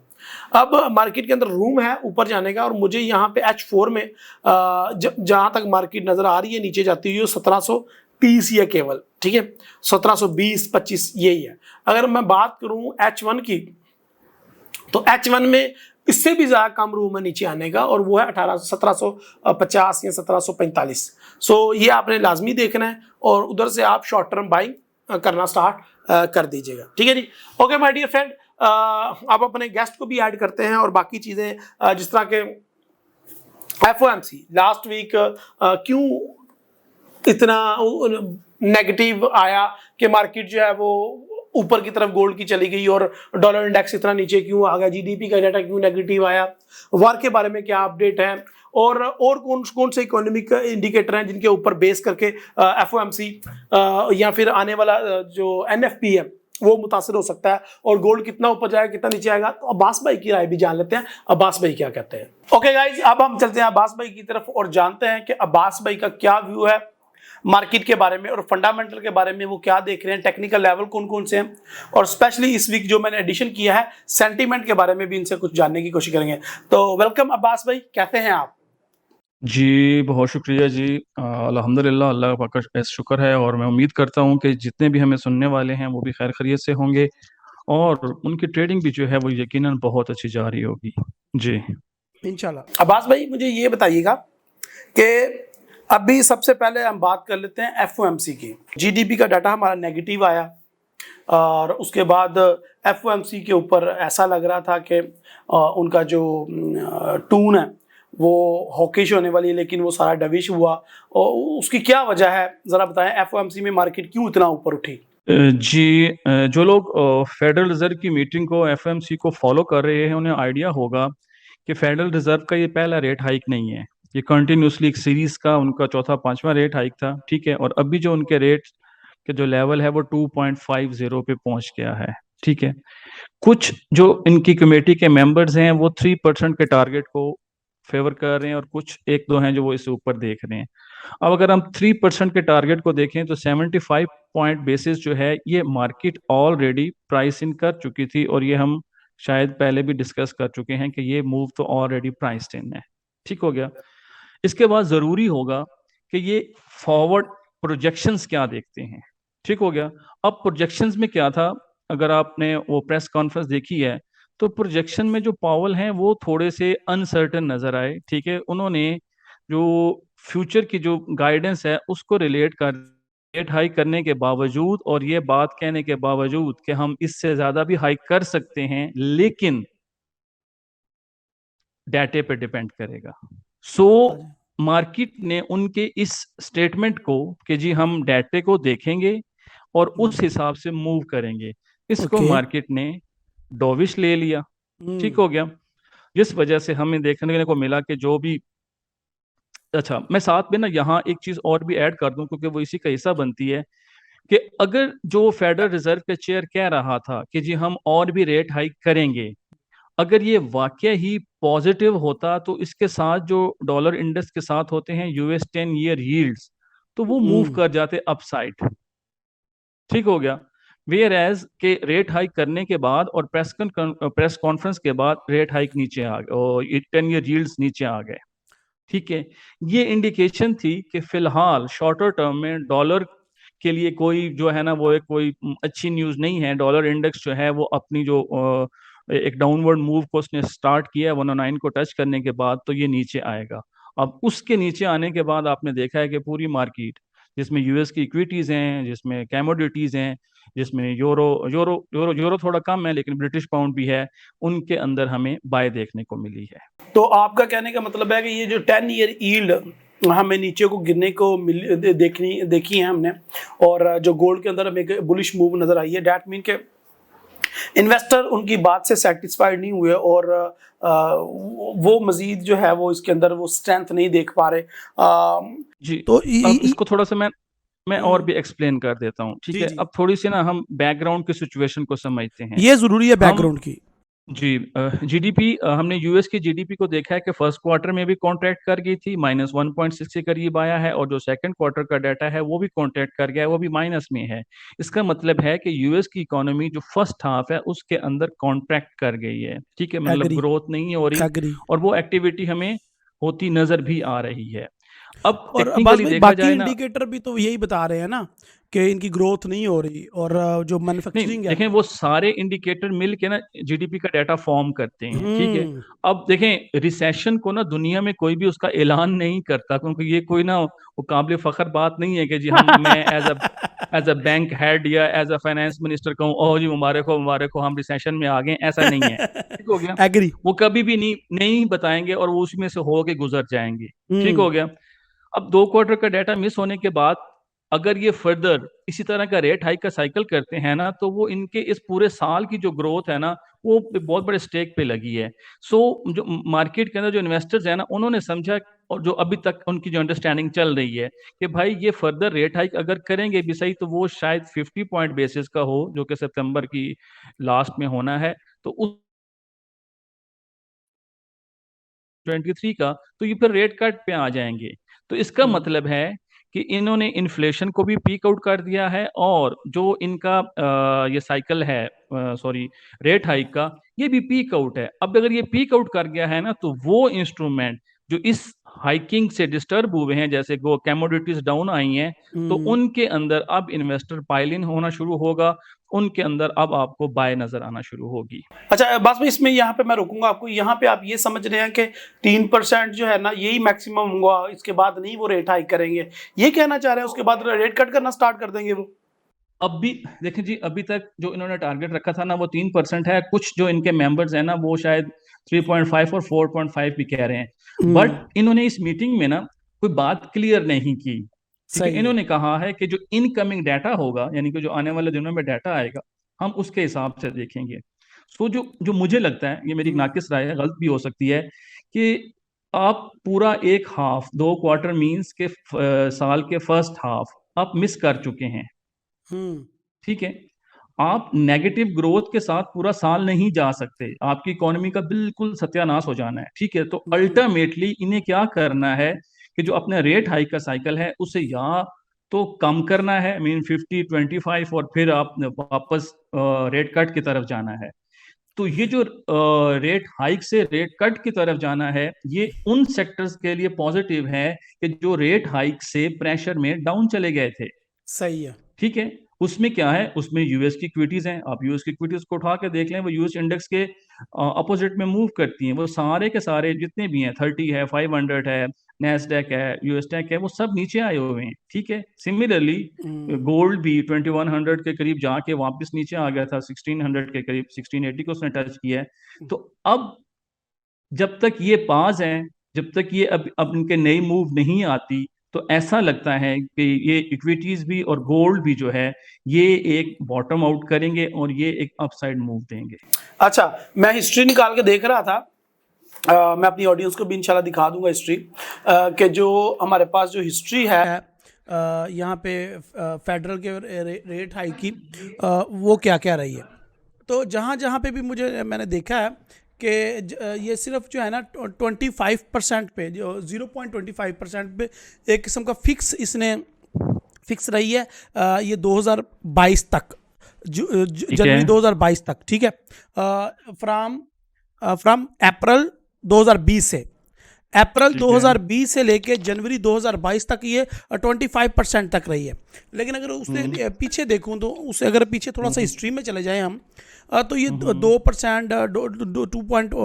अब मार्केट के अंदर रूम है ऊपर जाने का, और मुझे यहाँ पे H4 में जहां तक मार्केट नजर आ रही है नीचे जाती हुई 1730 ही है केवल, ठीक है, 1720-25 यही है। अगर मैं बात करूं H1 की, तो H1 में इससे भी ज्यादा कम रूम है नीचे आने का, और वो है 1750 या 1745। सो ये आपने लाजमी देखना है, और उधर से आप शॉर्ट टर्म बाइंग करना स्टार्ट कर दीजिएगा, ठीक है जी। ओके माय डियर फ्रेंड, आप अपने गेस्ट को भी ऐड करते हैं और बाकी चीजें जिस तरह के FOMC लास्ट वीक क्यों इतना नेगेटिव आया कि मार्केट जो है वो ऊपर की तरफ गोल्ड की चली गई और डॉलर इंडेक्स इतना नीचे क्यों आ गया, जीडीपी का डाटा क्यों नेगेटिव आया, वार के बारे में क्या अपडेट है, और कौन कौन से इकोनॉमिक इंडिकेटर हैं जिनके ऊपर बेस करके FOMC या फिर आने वाला जो NFP है वो मुतासिर हो सकता है, और गोल्ड कितना ऊपर जाएगा कितना नीचे आएगा। तो अब्बास भाई की राय भी जान लेते हैं, अब्बास भाई क्या कहते हैं। ओके गाइज, अब हम चलते हैं अब्बास भाई की तरफ और जानते हैं कि अब्बास भाई का क्या व्यू है मार्केट के बारे में और फंडामेंटल के बारे में, वो क्या देख रहे हैं, टेक्निकल लेवल कौन कौन से हैं, और स्पेशली इस वीक जो मैंने एडिशन किया है सेंटीमेंट के बारे में भी इनसे कुछ जानने की कोशिश करेंगे। तो वेलकम अब्बास भाई, कैसे हैं आप? जी, बहुत शुक्रिया जी। अल्हम्दुलिल्लाह, अल्लाह पाक का शुक्र है, और मैं उम्मीद करता हूँ कि जितने भी हमें सुनने वाले हैं वो भी खैर खैरियत से होंगे, और उनकी ट्रेडिंग भी जो है वो यकीनन बहुत अच्छी जा रही होगी जी। इंशाल्लाह। अब्बास भाई मुझे ये बताइएगा कि अभी सबसे पहले हम बात कर लेते हैं FOMC की। जीडीपी का डाटा हमारा नेगेटिव आया और उसके बाद FOMC के ऊपर ऐसा लग रहा था कि उनका जो टून है वो हॉकिश होने वाली है, लेकिन वो सारा डविश हुआ, और उसकी क्या वजह है ज़रा बताएं। FOMC में मार्केट क्यों इतना ऊपर उठी? जी, जो लोग फेडरल रिजर्व की मीटिंग को FOMC को फॉलो कर रहे हैं उन्हें आइडिया होगा कि फेडरल रिजर्व का ये पहला रेट हाइक नहीं है, ये कंटिन्यूसली एक सीरीज का उनका चौथा पांचवा रेट हाइक था, ठीक है। और अभी जो उनके रेट के जो लेवल है वो 2.50 पे पहुंच गया है, ठीक है। कुछ जो इनकी कमेटी के मेंबर्स हैं वो 3% के टारगेट को फेवर कर रहे हैं, और कुछ एक दो हैं जो वो इससे ऊपर देख रहे हैं। अब अगर हम 3% के टारगेट को देखें तो 75 पॉइंट बेसिस जो है ये मार्केट ऑलरेडी प्राइस इन कर चुकी थी, और ये हम शायद पहले भी डिस्कस कर चुके हैं कि ये मूव तो ऑलरेडी प्राइस इन है, ठीक हो गया। इसके बाद जरूरी होगा कि ये फॉरवर्ड प्रोजेक्शंस क्या देखते हैं, ठीक हो गया। अब प्रोजेक्शंस में क्या था, अगर आपने वो प्रेस कॉन्फ्रेंस देखी है तो प्रोजेक्शन में जो पावल हैं वो थोड़े से अनसर्टन नजर आए, ठीक है। उन्होंने जो फ्यूचर की जो गाइडेंस है उसको रिलेट कर रेट हाइक करने के बावजूद, और ये बात कहने के बावजूद कि हम इससे ज्यादा भी हाइक कर सकते हैं, लेकिन डाटे पे डिपेंड करेगा। सो मार्केट ने उनके इस स्टेटमेंट को कि जी हम डाटे को देखेंगे और उस हिसाब से मूव करेंगे, इसको ओके। मार्केट ने डोविश ले लिया, ठीक हो गया। जिस वजह से हमें देखने को मिला कि जो भी, अच्छा मैं साथ में ना यहाँ एक चीज और भी ऐड कर दूं क्योंकि वो इसी का हिस्सा बनती है, कि अगर जो फेडरल रिजर्व के चेयर कह रहा था कि जी हम और भी रेट हाइक करेंगे, अगर ये वाकया ही पॉजिटिव होता तो इसके साथ जो डॉलर इंडेक्स के साथ होते हैं US 10 ईयर यील्ड्स, तो वो मूव कर जाते अपसाइड, ठीक हो गया। वेयर एज के रेट हाइक करने के बाद और प्रेस कॉन्फ्रेंस के बाद रेट हाइक नीचे आ गए और 10 ईयर यील्ड्स नीचे आ गए, ठीक है। ये इंडिकेशन थी कि फिलहाल शॉर्टर टर्म में डॉलर के लिए कोई जो है ना वो एक कोई अच्छी न्यूज़ नहीं है। डॉलर इंडेक्स जो है वो अपनी जो एक डाउनवर्ड मूव को उसने स्टार्ट किया है 109 को टच करने के बाद, तो ये नीचे आएगा। अब उसके नीचे आने के बाद आपने देखा है कि पूरी मार्केट जिसमें US की इक्विटीज़ हैं, जिसमें कमोडिटीज़ हैं, जिसमें यूरो थोड़ा कम है लेकिन ब्रिटिश पाउंड भी है, उनके अंदर हमें बाय देखने को मिली है। तो आपका कहने का मतलब है कि ये जो 10 ईयर यील्ड हमें नीचे को गिरने को देखी है हमने, और जो गोल्ड के अंदर हमें एक बुलिश मूव नजर आई है, डैट मीन के इन्वेस्टर उनकी बात से सेटिस्फाइड नहीं हुए और वो मजीद जो है वो इसके अंदर वो स्ट्रेंथ नहीं देख पा रहे। जी, तो अब इसको थोड़ा सा मैं और भी एक्सप्लेन कर देता हूँ, ठीक जी है। जी, अब थोड़ी सी ना हम बैकग्राउंड की सिचुएशन को समझते हैं। ये जरूरी है हम बैकग्राउंड की। जी, जीडीपी हमने US की जीडीपी को देखा है कि फर्स्ट क्वार्टर में भी कॉन्ट्रैक्ट कर गई थी, -1.6 के करीब आया है, और जो सेकंड क्वार्टर का डाटा है वो भी कॉन्ट्रैक्ट कर गया है, वो भी माइनस में है। इसका मतलब है कि US की इकोनॉमी जो फर्स्ट हाफ है उसके अंदर कॉन्ट्रैक्ट कर गई है, ठीक है, मतलब एग्री ग्रोथ नहीं हो रही, एग्री। और वो एक्टिविटी हमें होती नजर भी आ रही है। अब और अब्बास टेक्निकली भाई देखा बाकी जाए ना, इंडिकेटर भी तो यही बता रहे हैं ना कि इनकी ग्रोथ नहीं हो रही, और जो नहीं मैन्युफैक्चरिंग है। देखें, वो सारे इंडिकेटर मिल के ना जीडीपी का डाटा फॉर्म करते हैं, ठीक है। हम्म। अब देखें, रिसेशन को ना दुनिया में कोई भी उसका ऐलान नहीं करता, क्योंकि ये कोई ना वो काबिल फख्र बात नहीं है कि जी हम मैं एज अ बैंक हेड या एज अ फाइनेंस मिनिस्टर कहूँ, ओह जी मुबारक हो हम रिसेशन में आ गए, ऐसा नहीं है, ठीक हो गया। एग्री। वो कभी भी नहीं बताएंगे और वो उसमें से हो के गुजर जाएंगे, ठीक हम्म। हो गया। अब 2 क्वार्टर का डाटा मिस होने के बाद अगर ये फर्दर इसी तरह का रेट हाइक का साइकिल करते हैं ना, तो वो इनके इस पूरे साल की जो ग्रोथ है ना, वो बहुत बड़े स्टेक पे लगी है। सो जो मार्केट के अंदर जो इन्वेस्टर्स हैं ना, उन्होंने समझा, और जो अभी तक उनकी जो अंडरस्टैंडिंग चल रही है कि भाई ये फर्दर रेट हाइक अगर करेंगे भी सही, तो वो शायद 50 पॉइंट बेसिस का हो, जो कि सितंबर की लास्ट में होना है। तो उस 23 का, तो ये फिर रेट कट पे आ जाएंगे। तो इसका हम्म। मतलब है कि इन्होंने इन्फ्लेशन को भी पीक आउट कर दिया है, और जो इनका ये साइकिल है, सॉरी, रेट हाइक का, ये भी पीक आउट है। अब अगर ये पीक आउट कर गया है ना, तो वो इंस्ट्रूमेंट जो इस हाइकिंग से डिस्टर्ब हुए हैं, जैसे गो कमोडिटीज डाउन आई हैं, तो हम्म। उनके अंदर अब इन्वेस्टर पाइल इन होना शुरू होगा, उनके अंदर अब आपको बाय नजर आना शुरू होगी। अच्छा बस में इसमें यहाँ पे मैं रोकूंगा आपको, यहाँ पे आप ये समझ रहे हैं कि 3% जो है ना यही मैक्सिमम होगा, इसके बाद नहीं वो रेट हाइक करेंगे, ये कहना चाह रहे हैं? उसके बाद रेट कट करना स्टार्ट कर देंगे वो? अब भी देखें जी, अभी तक जो इन्होंने टारगेट रखा था ना, वो 3% है। कुछ जो इनके मेंबर्स हैं ना, वो शायद 3.5 और 4.5 भी कह रहे हैं। हम्म। बट इन्होंने इस मीटिंग में ना कोई बात क्लियर नहीं की, ठीक है। सही है। इन्होंने कहा है कि जो इनकमिंग डाटा होगा, यानी कि जो आने वाले दिनों में डाटा आएगा, हम उसके हिसाब से देखेंगे। सो जो जो मुझे लगता है, ये मेरी हम्म। नाकिस राय है, गलत भी हो सकती है, कि आप पूरा एक हाफ, 2 क्वार्टर मीन्स के साल के फर्स्ट हाफ आप मिस कर चुके हैं, हम्म। ठीक है। आप नेगेटिव ग्रोथ के साथ पूरा साल नहीं जा सकते, आपकी इकोनॉमी का बिल्कुल सत्यानाश हो जाना है, ठीक है। तो हम्म। अल्टीमेटली इन्हें क्या करना है कि जो अपने रेट हाइक का साइकिल है, उसे या तो कम करना है, मीन 50-25, और फिर आप वापस रेट कट की तरफ जाना है। तो ये जो रेट हाइक से रेट कट की तरफ जाना है, ये उन सेक्टर्स के लिए पॉजिटिव है कि जो रेट हाइक से प्रेशर में डाउन चले गए थे, सही है। ठीक है। उसमें क्या है, उसमें यूएस की इक्विटीज हैं, आप यूएस की इक्विटीज को उठा के देख लें, वो यूएस इंडेक्स के अपोजिट में मूव करती हैं। वो सारे के सारे जितने भी हैं, 30 है, 500 है, नैस्डैक है, यूएसटेक है, वो सब नीचे आए हुए हैं, ठीक है। सिमिलरली हम्म। गोल्ड भी 2100 के करीब जाके वापस नीचे आ गया था, 1600 के करीब, 1680 को उसने टच किया है। तो अब जब तक ये पास हैं, जब तक ये अब इनके नई मूव नहीं आती, तो ऐसा लगता है कि ये इक्विटीज भी और गोल्ड भी जो है, ये एक बॉटम आउट करेंगे और ये एक अपसाइड मूव देंगे। अच्छा, मैं हिस्ट्री निकाल के देख रहा था, मैं अपनी ऑडियंस को भी इंशाल्लाह दिखा दूंगा हिस्ट्री, कि जो हमारे पास जो हिस्ट्री है यहाँ पे फेडरल के रेट हाइक की, वो क्या क्या रही है। तो जहाँ जहाँ पे भी मुझे मैंने देखा है कि ये सिर्फ जो है ना 25% पे, जो 0.25% पे एक किस्म का फिक्स रही है, ये 2022 तक, ठीक है। जनवरी 2022 तक, ठीक है। फ्रॉम फ्रॉम अप्रैल 2020 से, अप्रैल ठीक है। 2020 से लेके जनवरी 2022 तक ये 25% तक रही है। लेकिन अगर उससे पीछे देखूं, तो उससे अगर पीछे थोड़ा सा हिस्ट्री में चले जाएं हम, तो ये 2%, 2.25,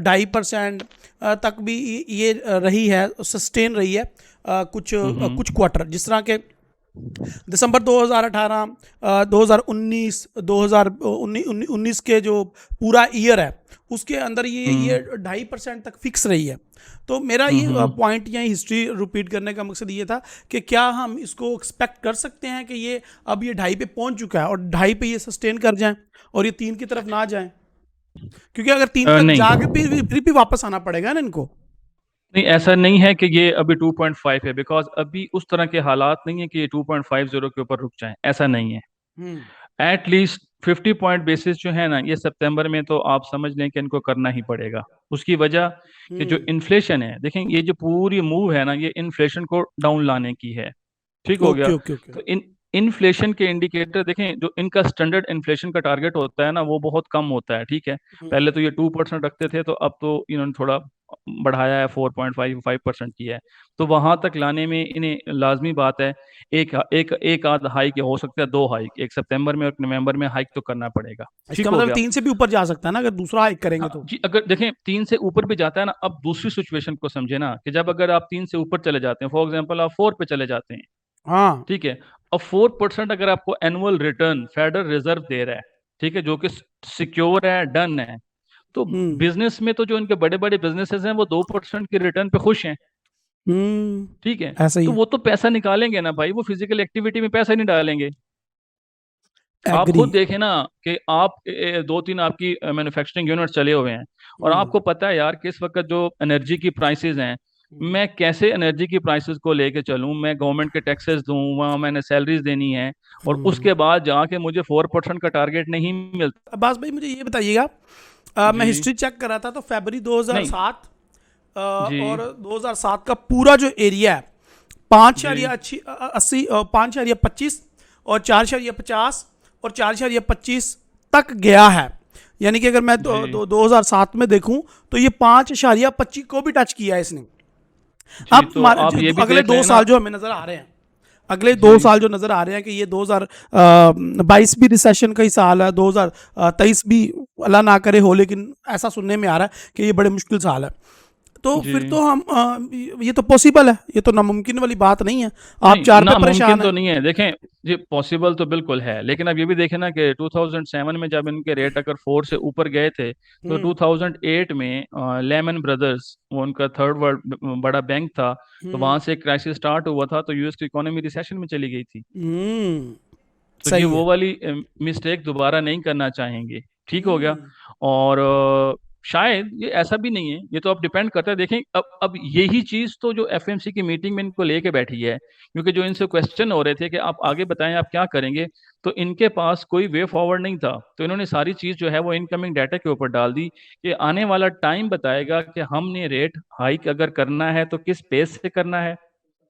2.5% तक भी ये रही है, सस्टेन रही है कुछ क्वार्टर, जिस तरह के दिसंबर 2018, 2019, 2019 के जो पूरा ईयर है, उसके अंदर ये 2.5% तक फिक्स रही है। तो मेरा ये पॉइंट या हिस्ट्री रिपीट करने का मकसद ये था कि क्या हम इसको एक्सपेक्ट कर सकते हैं कि ये अब ये 2.5 पे पहुंच चुका है और 2.5 पे ये सस्टेन कर जाएं और ये 3 की तरफ ना जाएं? क्योंकि अगर 3 तक नहीं जाके फिर भी वापस आना पड़ेगा ना इनको। नहीं, ऐसा नहीं है कि ये अभी 2.5 है, बिकॉज अभी उस तरह के हालात नहीं है कि ये 2.50 के ऊपर रुक जाए, ऐसा नहीं है। हम्म। एट लीस्ट 50 पॉइंट बेसिस जो है ना, ये सितंबर में तो आप समझ लें कि इनको करना ही पड़ेगा। उसकी वजह कि जो हम्म। इन्फ्लेशन है, देखें, ये जो पूरी मूव है ना, ये इन्फ्लेशन को डाउन लाने की है, ठीक हो ओके गया। Okay okay. तो इन्फ्लेशन के इंडिकेटर देखें, जो इनका स्टैंडर्ड इन्फ्लेशन का टारगेट होता है ना, वो बहुत कम होता है, ठीक है। हम्म। पहले तो ये 2% रखते थे, तो अब तो इन्होंने थोड़ा बढ़ाया है, 4.55% किया है। तो वहां तक लाने में इन्हें लाजमी बात है, एक आध हाइक हो सकता है, दो हाइक, एक सितंबर में और एक नवंबर में हाइक तो करना पड़ेगा। इसका ठीक हो मतलब गया। 3 से भी ऊपर जा सकता है ना अगर दूसरा हाइक करेंगे हाँ तो। जी, अगर देखें 3 से ऊपर भी जाता है ना, अब दूसरी सिचुएशन को समझे ना, कि जब अगर आप 3 से ऊपर चले जाते हैं, फॉर एग्जांपल आप 4 पे चले जाते हैं, हाँ। ठीक है, अब 4% अगर आपको एनुअल रिटर्न फेडरल रिजर्व दे रहा है, ठीक है, जो कि सिक्योर है, डन है, तो हम्म। बिजनेस में तो जो इनके बड़े बड़े बिजनेसेस हैं वो 2% के रिटर्न पे खुश हैं। ठीक है, ऐसा ही तो है। वो तो पैसा निकालेंगे ना भाई, वो फिजिकल एक्टिविटी में पैसा नहीं डालेंगे। आप एग्री। खुद देखें ना कि आप दो तीन आपकी मैन्युफैक्चरिंग यूनिट चले हुए हैं, और हम्म। आपको पता है यार किस वक्त जो एनर्जी की प्राइसेस हैं, हम्म। मैं कैसे एनर्जी की प्राइसेस को लेके चलूं, मैं गवर्नमेंट के टैक्सेस दूं, वहाँ मैंने सैलरीज देनी है, और हम्म। उसके बाद जाके मुझे 4% का टारगेट नहीं मिलता। अब्बास भाई मुझे ये बताइएगा, मैं जी। हिस्ट्री चेक कर रहा था तो फरवरी नहीं। 2007 जी। और 2007 का पूरा जो एरिया है, पाँच जी। शरिया अच्छी 80, 5.25 और 4.50 और 4.25 तक गया है। यानी कि अगर मैं जी। 2007 में देखूं तो ये 5.25 को भी टच किया है इसने। जी, अब तो आप ये भी अगले देख दो लेना। साल जो हमें नजर आ रहे हैं, अगले जी। 2 साल जो नजर आ रहे हैं कि ये 2022 भी रिसेशन का ही साल है, 2023 भी अल्लाह ना करे हो, लेकिन ऐसा सुनने में आ रहा है कि ये बड़े मुश्किल साल है। तो जी। फिर तो हम ये तो पॉसिबल है, ये तो नामुमकिन वाली बात नहीं है। आप नहीं, 4 पे नामुमकिन परेशान तो है। नहीं है, देखें, ये पॉसिबल तो बिल्कुल है, लेकिन अब ये भी देखें ना कि 2007 में जब इनके रेट अगर 4 से ऊपर गए थे, तो हम्म। 2008 में लेमन ब्रदर्स, वो उनका थर्ड वर्ल्ड बड़ा बैंक था, तो हम्म। वहां से क्राइसिस स्टार्ट हुआ था, तो यूएस की इकोनॉमी रिसेशन में चली गई थी। हम्म। तो ये सही वो है। वाली मिस्टेक दोबारा नहीं करना चाहेंगे। ठीक हो गया। हम्म। और शायद ये ऐसा भी नहीं है, ये तो अब डिपेंड करता है, देखें अब यही चीज तो जो एफएमसी की मीटिंग में इनको लेके बैठी है, क्योंकि जो इनसे क्वेश्चन हो रहे थे कि आप आगे बताएं आप क्या करेंगे, तो इनके पास कोई वे फॉरवर्ड नहीं था, तो इन्होंने सारी चीज जो है वो इनकमिंग डाटा के ऊपर डाल दी, कि आने वाला टाइम बताएगा कि हमने रेट हाइक अगर करना है तो किस पेस से करना है।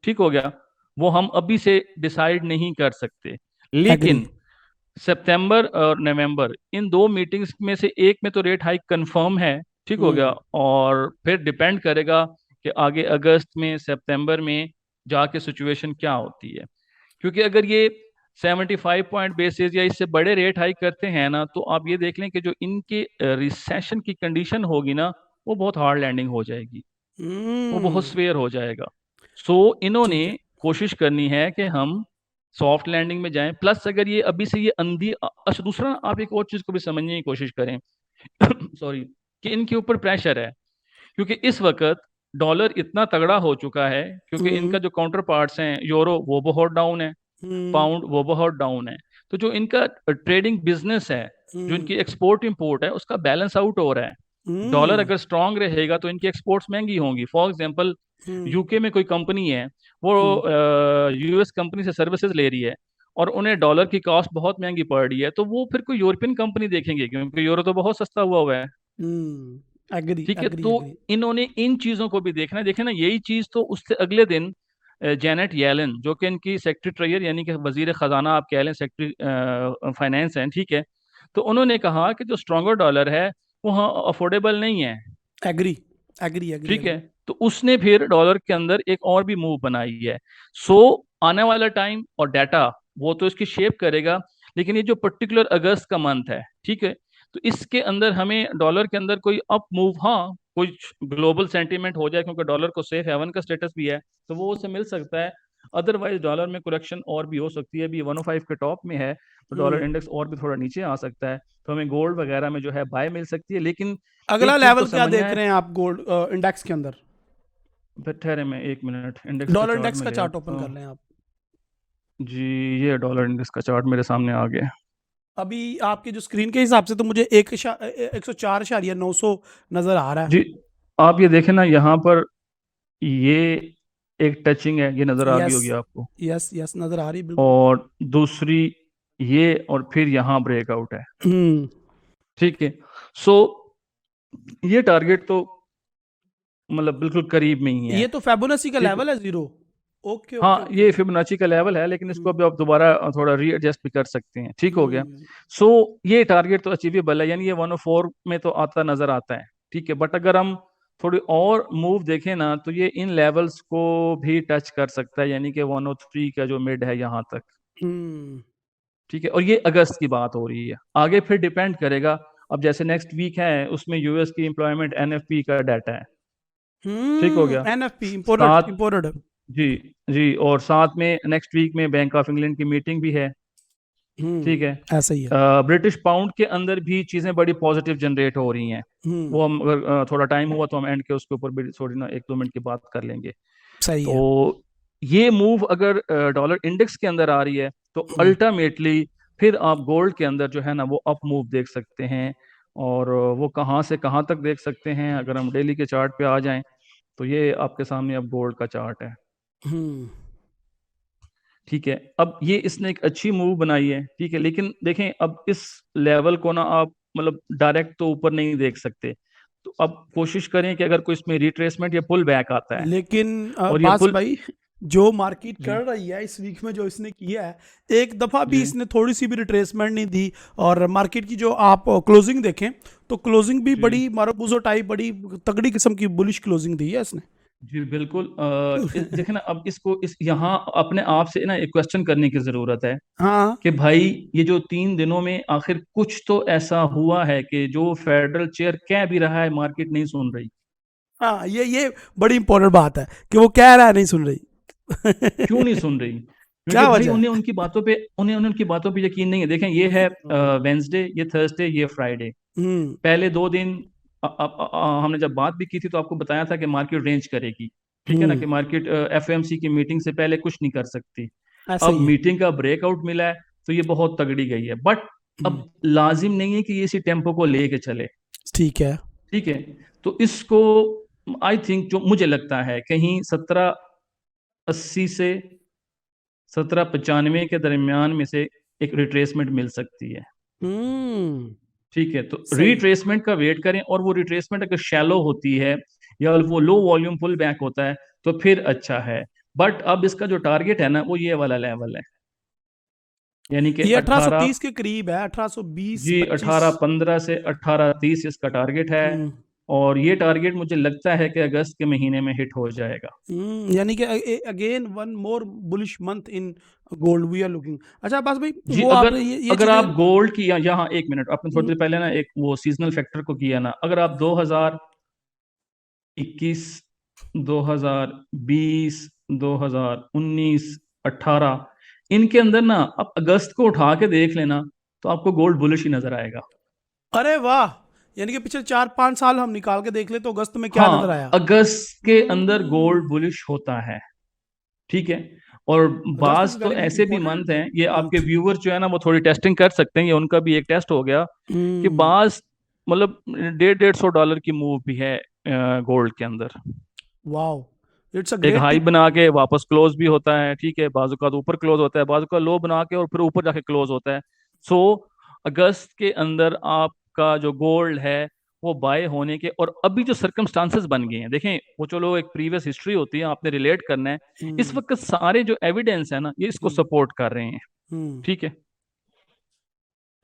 ठीक हो गया। वो हम अभी से डिसाइड नहीं कर सकते, एग्री। लेकिन सितंबर और नवंबर, इन दो मीटिंग्स में से एक में तो रेट हाइक कंफर्म है। ठीक हो गया। हम्म। और फिर डिपेंड करेगा कि आगे अगस्त में, सितंबर में जाके सिचुएशन क्या होती है, क्योंकि अगर ये 75 पॉइंट बेसिस या इससे बड़े रेट हाइक करते हैं ना, तो आप ये देख लें कि जो इनके रिसेशन की कंडीशन होगी ना, वो बहुत हार्ड लैंडिंग हो जाएगी, वो बहुत हम्म। स्वेयर हो जाएगा। सो इन्होंने ठीक है। कोशिश करनी है कि हम सॉफ्ट लैंडिंग में जाएं, प्लस अगर ये अभी से ये अंधी, अच्छा दूसरा आप एक और चीज को भी समझने की कोशिश करें सॉरी, कि इनके ऊपर प्रेशर है, क्योंकि इस वक्त डॉलर इतना तगड़ा हो चुका है, क्योंकि हम्म। इनका जो काउंटर पार्ट्स हैं, यूरो वो बहुत डाउन है, हम्म। पाउंड वो बहुत डाउन है, तो जो इनका ट्रेडिंग बिजनेस है, जो हम्म। इनकी एक्सपोर्ट इंपोर्ट है, उसका बैलेंस आउट हो रहा है। डॉलर हम्म। अगर स्ट्रांग रहेगा तो इनकी एक्सपोर्ट्स महंगी होंगी। For example, hmm. यूके में कोई कंपनी है, वो हम्म। यूएस कंपनी से सर्विसेज ले रही है, और उन्हें डॉलर की कॉस्ट बहुत महंगी पड़ रही है, तो वो फिर कोई यूरोपियन कंपनी देखेंगे, क्योंकि यूरो तो बहुत सस्ता हुआ है। एग्री ठीक है, एग्री तो एग्री। इन्होंने इन चीजों को भी देखना है। देखे ना, यही चीज तो उससे अगले दिन जैनेट येलन, जो कि इनकी सेक्रेटरी यानी कि वजीर खजाना आप कह लें, सेक्रेटरी फाइनेंस हैं, ठीक है, तो उन्होंने कहा कि जो स्ट्रॉन्गर डॉलर है वो हाँ अफोर्डेबल नहीं है। एग्री एग्री एग्री ठीक एग्री। है, तो उसने फिर डॉलर के अंदर एक और भी मूव बनाई है। सो आने वाला टाइम और डाटा वो तो इसकी शेप करेगा, लेकिन ये जो पर्टिकुलर अगस्त का मंथ है, ठीक है, तो इसके अंदर हमें डॉलर के अंदर कोई अप मूव, हाँ कोई ग्लोबल सेंटीमेंट हो जाए, क्योंकि डॉलर को सेफ हेवन का स्टेटस भी है, तो वो उसे मिल सकता है। अदरवाइज डॉलर में करेक्शन और भी हो सकती है, अभी 105 के टॉप में है, तो डॉलर हम्म। इंडेक्स और भी थोड़ा नीचे आ सकता है, तो हमें गोल्ड वगैरह में जो है बाय मिल सकती है, लेकिन अगला एक चीज को लेवल क्या समझना देख है। रहे हैं आप गोल्ड इंडेक्स के अंदर? फिर ठहरे, मैं एक मिनट इंडेक्स का डॉलर चार्ट इंडेक्स में का ले चार्ट आता ओपन कर हूँ। लें आप। जी, ये डॉलर इंडेक्स का चार्ट मेरे सामने आ गया। अभी आपके जो स्क्रीन के हिसाब से तो मुझे 104.900 नजर आ रहा जी, आप ये देखें ना, यहाँ पर ये एक टचिंग है, ये नज़र है। आ गई यस होगी आपको, यस यस, नजर आ रही बिल्कुल। और दूसरी ये, और फिर यहाँ ब्रेकआउट है। हम्म। ठीक है। सो ये टारगेट तो मतलब बिल्कुल करीब में ही है। ये तो फेबोनाची का ठीक है। लेवल है, जीरो। ओके ओके हाँ, ओके ये ओके। फिबोनाची का लेवल है, लेकिन इसको हम्म। अभी आप दोबारा थोड़ा रीएडजस्ट भी कर सकते हैं। ठीक हो गया। हम्म। सो ये टारगेट तो अचीवेबल है, यानी ये 104 में तो आता नजर आता है। ठीक है, बट अगर हम थोड़ी और मूव देखें ना तो ये इन लेवल्स को भी टच कर सकता है, यानी कि 103 का जो मिड है यहाँ तक। हम्म ठीक है, और ये अगस्त की बात हो रही है, आगे फिर डिपेंड करेगा। अब जैसे नेक्स्ट वीक है, उसमें यूएस की एम्प्लॉयमेंट एनएफपी का डाटा है। ठीक हो गया। एनएफपी इम्पोर्टेड साथ, इम्पोर्टेड। जी जी, और साथ में नेक्स्ट वीक में बैंक ऑफ इंग्लैंड की मीटिंग भी है। ठीक है। ऐसा ही है। ब्रिटिश पाउंड के अंदर भी चीज़ें बड़ी पॉजिटिव जनरेट हो रही हैं। हम्म वो हम अगर थोड़ा टाइम हुआ तो हम एंड के उसके ऊपर भी थोड़ी ना 1-2 मिनट की बात कर लेंगे। सही है। तो ये मूव अगर डॉलर इंडेक्स के अंदर आ रही है तो हम्म अल्टीमेटली फिर आप गोल्ड के अंदर जो है ना वो अप मूव देख सकते हैं। और वो कहाँ से कहाँ तक देख सकते हैं, अगर हम डेली के चार्ट पे आ जाएं तो ये आपके सामने अब गोल्ड का चार्ट है। हम्म ठीक है, अब ये इसने एक अच्छी मूव बनाई है, ठीक है, लेकिन देखें अब इस लेवल को ना आप मतलब डायरेक्ट तो ऊपर नहीं देख सकते। तो अब कोशिश करें कि अगर कोई इसमें रिट्रेसमेंट या पुल बैक आता है, लेकिन और ये बास पुल, भाई, जो मार्केट जी कर रही है इस वीक में, जो इसने किया है, एक दफा भी जी इसने थोड़ी सी भी रिट्रेसमेंट नहीं दी। और मार्केट की जो आप क्लोजिंग देखें तो क्लोजिंग भी जी बड़ी मारोबूजो टाइप, बड़ी तगड़ी किस्म की बुलिश क्लोजिंग दी है इसने। जी बिल्कुल। देखें ना, अब इसको इस यहाँ अपने आप से ना एक क्वेश्चन करने की जरूरत है हाँ कि भाई ये जो 3 दिनों में आखिर कुछ तो ऐसा हुआ है कि जो फेडरल चेयर कह भी रहा है मार्केट नहीं सुन रही। हाँ, ये बड़ी इंपॉर्टेंट बात है कि वो कह रहा है नहीं सुन रही। क्यों नहीं सुन रही? क्योंकि क्या भाई वजह है? उन्हें उनकी बातों पे उन्हें उनकी बातों पे यकीन नहीं है। देखें, ये है वेंसडे, ये थर्सडे, ये फ्राइडे। हम्म पहले 2 दिन हमने जब बात भी की थी तो आपको बताया था कि मार्केट रेंज करेगी। ठीक है ना, हम्म कि मार्केट एफएमसी की मीटिंग से पहले कुछ नहीं कर सकती। ऐसा अब ही है। मीटिंग का ब्रेकआउट मिला है तो ये बहुत तगड़ी गई है, बट हम्म, अब लाजिम नहीं है कि ये इसी टेम्पो को लेके चले। ठीक है। ठीक है, तो इसको आई थिंक, जो मुझे लगता है, कहीं 1780 से 1795 के दरमियान में से एक रिट्रेसमेंट मिल सकती है। हम्म ठीक है, तो सही है। रिट्रेसमेंट का वेट करें, और वो रिट्रेसमेंट अगर शैलो होती है या वो लो वॉल्यूम पुल बैक होता है तो फिर अच्छा है। बट अब इसका जो टारगेट है ना वो ये वाला लेवल है, यानी कि ये 18। 1830 के करीब है, 1820 जी, 25। 1815 से 1830 इसका टारगेट है। हम्म और ये टारगेट मुझे लगता है कि अगस्त के महीने में हिट हो जाएगा। यानी कि again one more bullish month in gold we are looking. अच्छा बस भाई, जी, वो अगर आपने ये अगर चीजें। आप गोल्ड की यहाँ एक मिनट, आपने थोड़ी हम्म, देर पहले ना एक वो सीजनल फैक्टर को किया ना, अगर आप 2021, 2020, 2019, 18, इनके अंदर ना आप अगस्त को उठा के देख लेना तो आपको गोल्ड बुलिश ही नजर आएगा। अरे वाह, यानी कि पिछले 4-5 साल हम निकाल के देख ले तो अगस्त में क्या नजर हाँ, आया? अगस्त के अंदर हम्म, गोल्ड बुलिश होता है। ठीक है, और अगस्त इज बाज तो वेरी ऐसे भी मंथ इंपॉर्टेंट हैं, ये आपके मंथ। व्यूवर जो है ना वो थोड़ी टेस्टिंग कर सकते हैं, ये उनका भी एक टेस्ट हो गया कि हम्म बाज मतलब 150-150 डॉलर की मूव भी है गोल्ड के अंदर। वाओ, इट्स अ एक ग्रेट हाई टिप। बना के वापस क्लोज भी होता है, ठीक है, बाजू का तो ऊपर क्लोज होता है, बाजू का लो बना के और फिर ऊपर जाके क्लोज होता है। सो अगस्त के अंदर आपका जो गोल्ड है वो बाय होने के, और अभी जो सर्कमस्टांसेस बन गए हैं, देखें वो चलो एक प्रीवियस हिस्ट्री होती है, आपने रिलेट करना है। इस हम्म वक्त सारे जो एविडेंस है ना ये इसको हम्म सपोर्ट कर रहे हैं। हम्म ठीक है।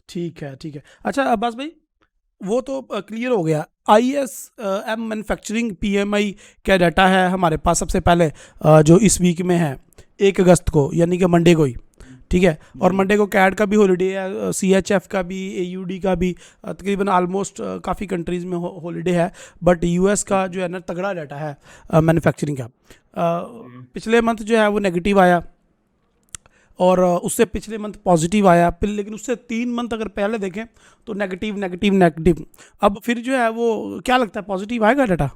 ठीक है ठीक है। अच्छा अब्बास भाई, वो तो क्लियर हो गया। I S M manufacturing PMI क्या डाटा है हमारे पास सबसे पहले, जो इस वीक में है 1 अगस्त को, यानी कि मंडे को ही। ठीक है, और जी मंडे को कैड का भी हॉलीडे है, सीएचएफ का भी, एयूडी का भी, तकरीबन आलमोस्ट काफ़ी कंट्रीज़ में हॉलीडे है। बट यूएस का जो है ना तगड़ा डाटा है मैन्युफैक्चरिंग का। पिछले मंथ जो है वो नेगेटिव आया, और उससे पिछले मंथ पॉजिटिव आया, फिर लेकिन उससे 3 मंथ अगर पहले देखें तो नेगेटिव नेगेटिव नेगेटिव। अब फिर जो है वो क्या लगता है, पॉजिटिव आएगा डाटा?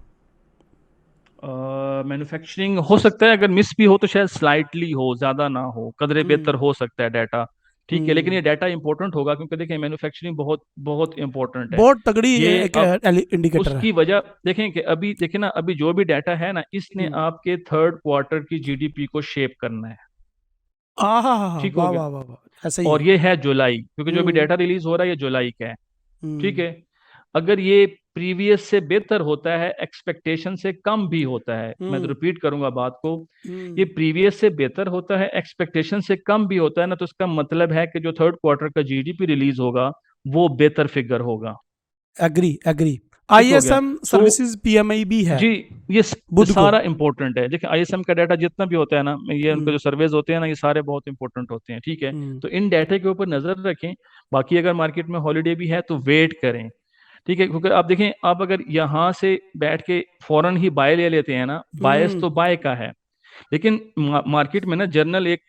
मैन्युफैक्चरिंग हो सकता है, अगर मिस भी हो तो शायद स्लाइटली हो, ज्यादा ना हो, कदरे बेहतर हम्म हो सकता है डाटा। ठीक है, लेकिन हम्म ये डाटा इंपॉर्टेंट होगा क्योंकि देखिए मैन्युफैक्चरिंग बहुत बहुत इंपॉर्टेंट है। बहुत तगड़ी ये एक अब इंडिकेटर है। उसकी वजह देखें कि अभी देखें ना, अभी जो भी डाटा है ना इसने हम्म आपके थर्ड क्वार्टर की जीडीपी को शेप करना है। हाँ हाँ हाँ हाँ, ठीक हो वाह गया, वाह वाह वाह, ऐसा ही और है। ये है जुलाई, क्योंकि जो भी हम्म डाटा रिलीज हो रहा है ये जुलाई का है। ठीक हम्म है, अगर ये प्रीवियस से बेहतर होता है, एक्सपेक्टेशन से कम भी होता है, मैं तो हम्म रिपीट करूंगा बात को, ये हम्म प्रीवियस से बेहतर होता है, एक्सपेक्टेशन से कम भी होता है ना, तो इसका मतलब है कि जो थर्ड क्वार्टर का जीडीपी रिलीज होगा वो बेहतर फिगर होगा। Agree agree. ठीक हो गया। ISM तो सर्विसेज PMI भी है जी, ये बुध को। सारा इंपॉर्टेंट है। देखिए आईएसएम का डाटा जितना भी होता है ना, ये उनके हम्म, जो सर्वेज होते हैं ना, ये सारे बहुत इंपॉर्टेंट होते हैं, ठीक है। हम्म, तो इन डाटा के ऊपर नजर रखें। बाकी अगर मार्केट में हॉलीडे भी है तो वेट करें, ठीक है, क्योंकि आप देखें, आप अगर यहाँ से बैठ के फौरन ही बाय ले लेते हैं ना, बायस हम्म, तो बाय का है, लेकिन मार्केट में ना जनरल एक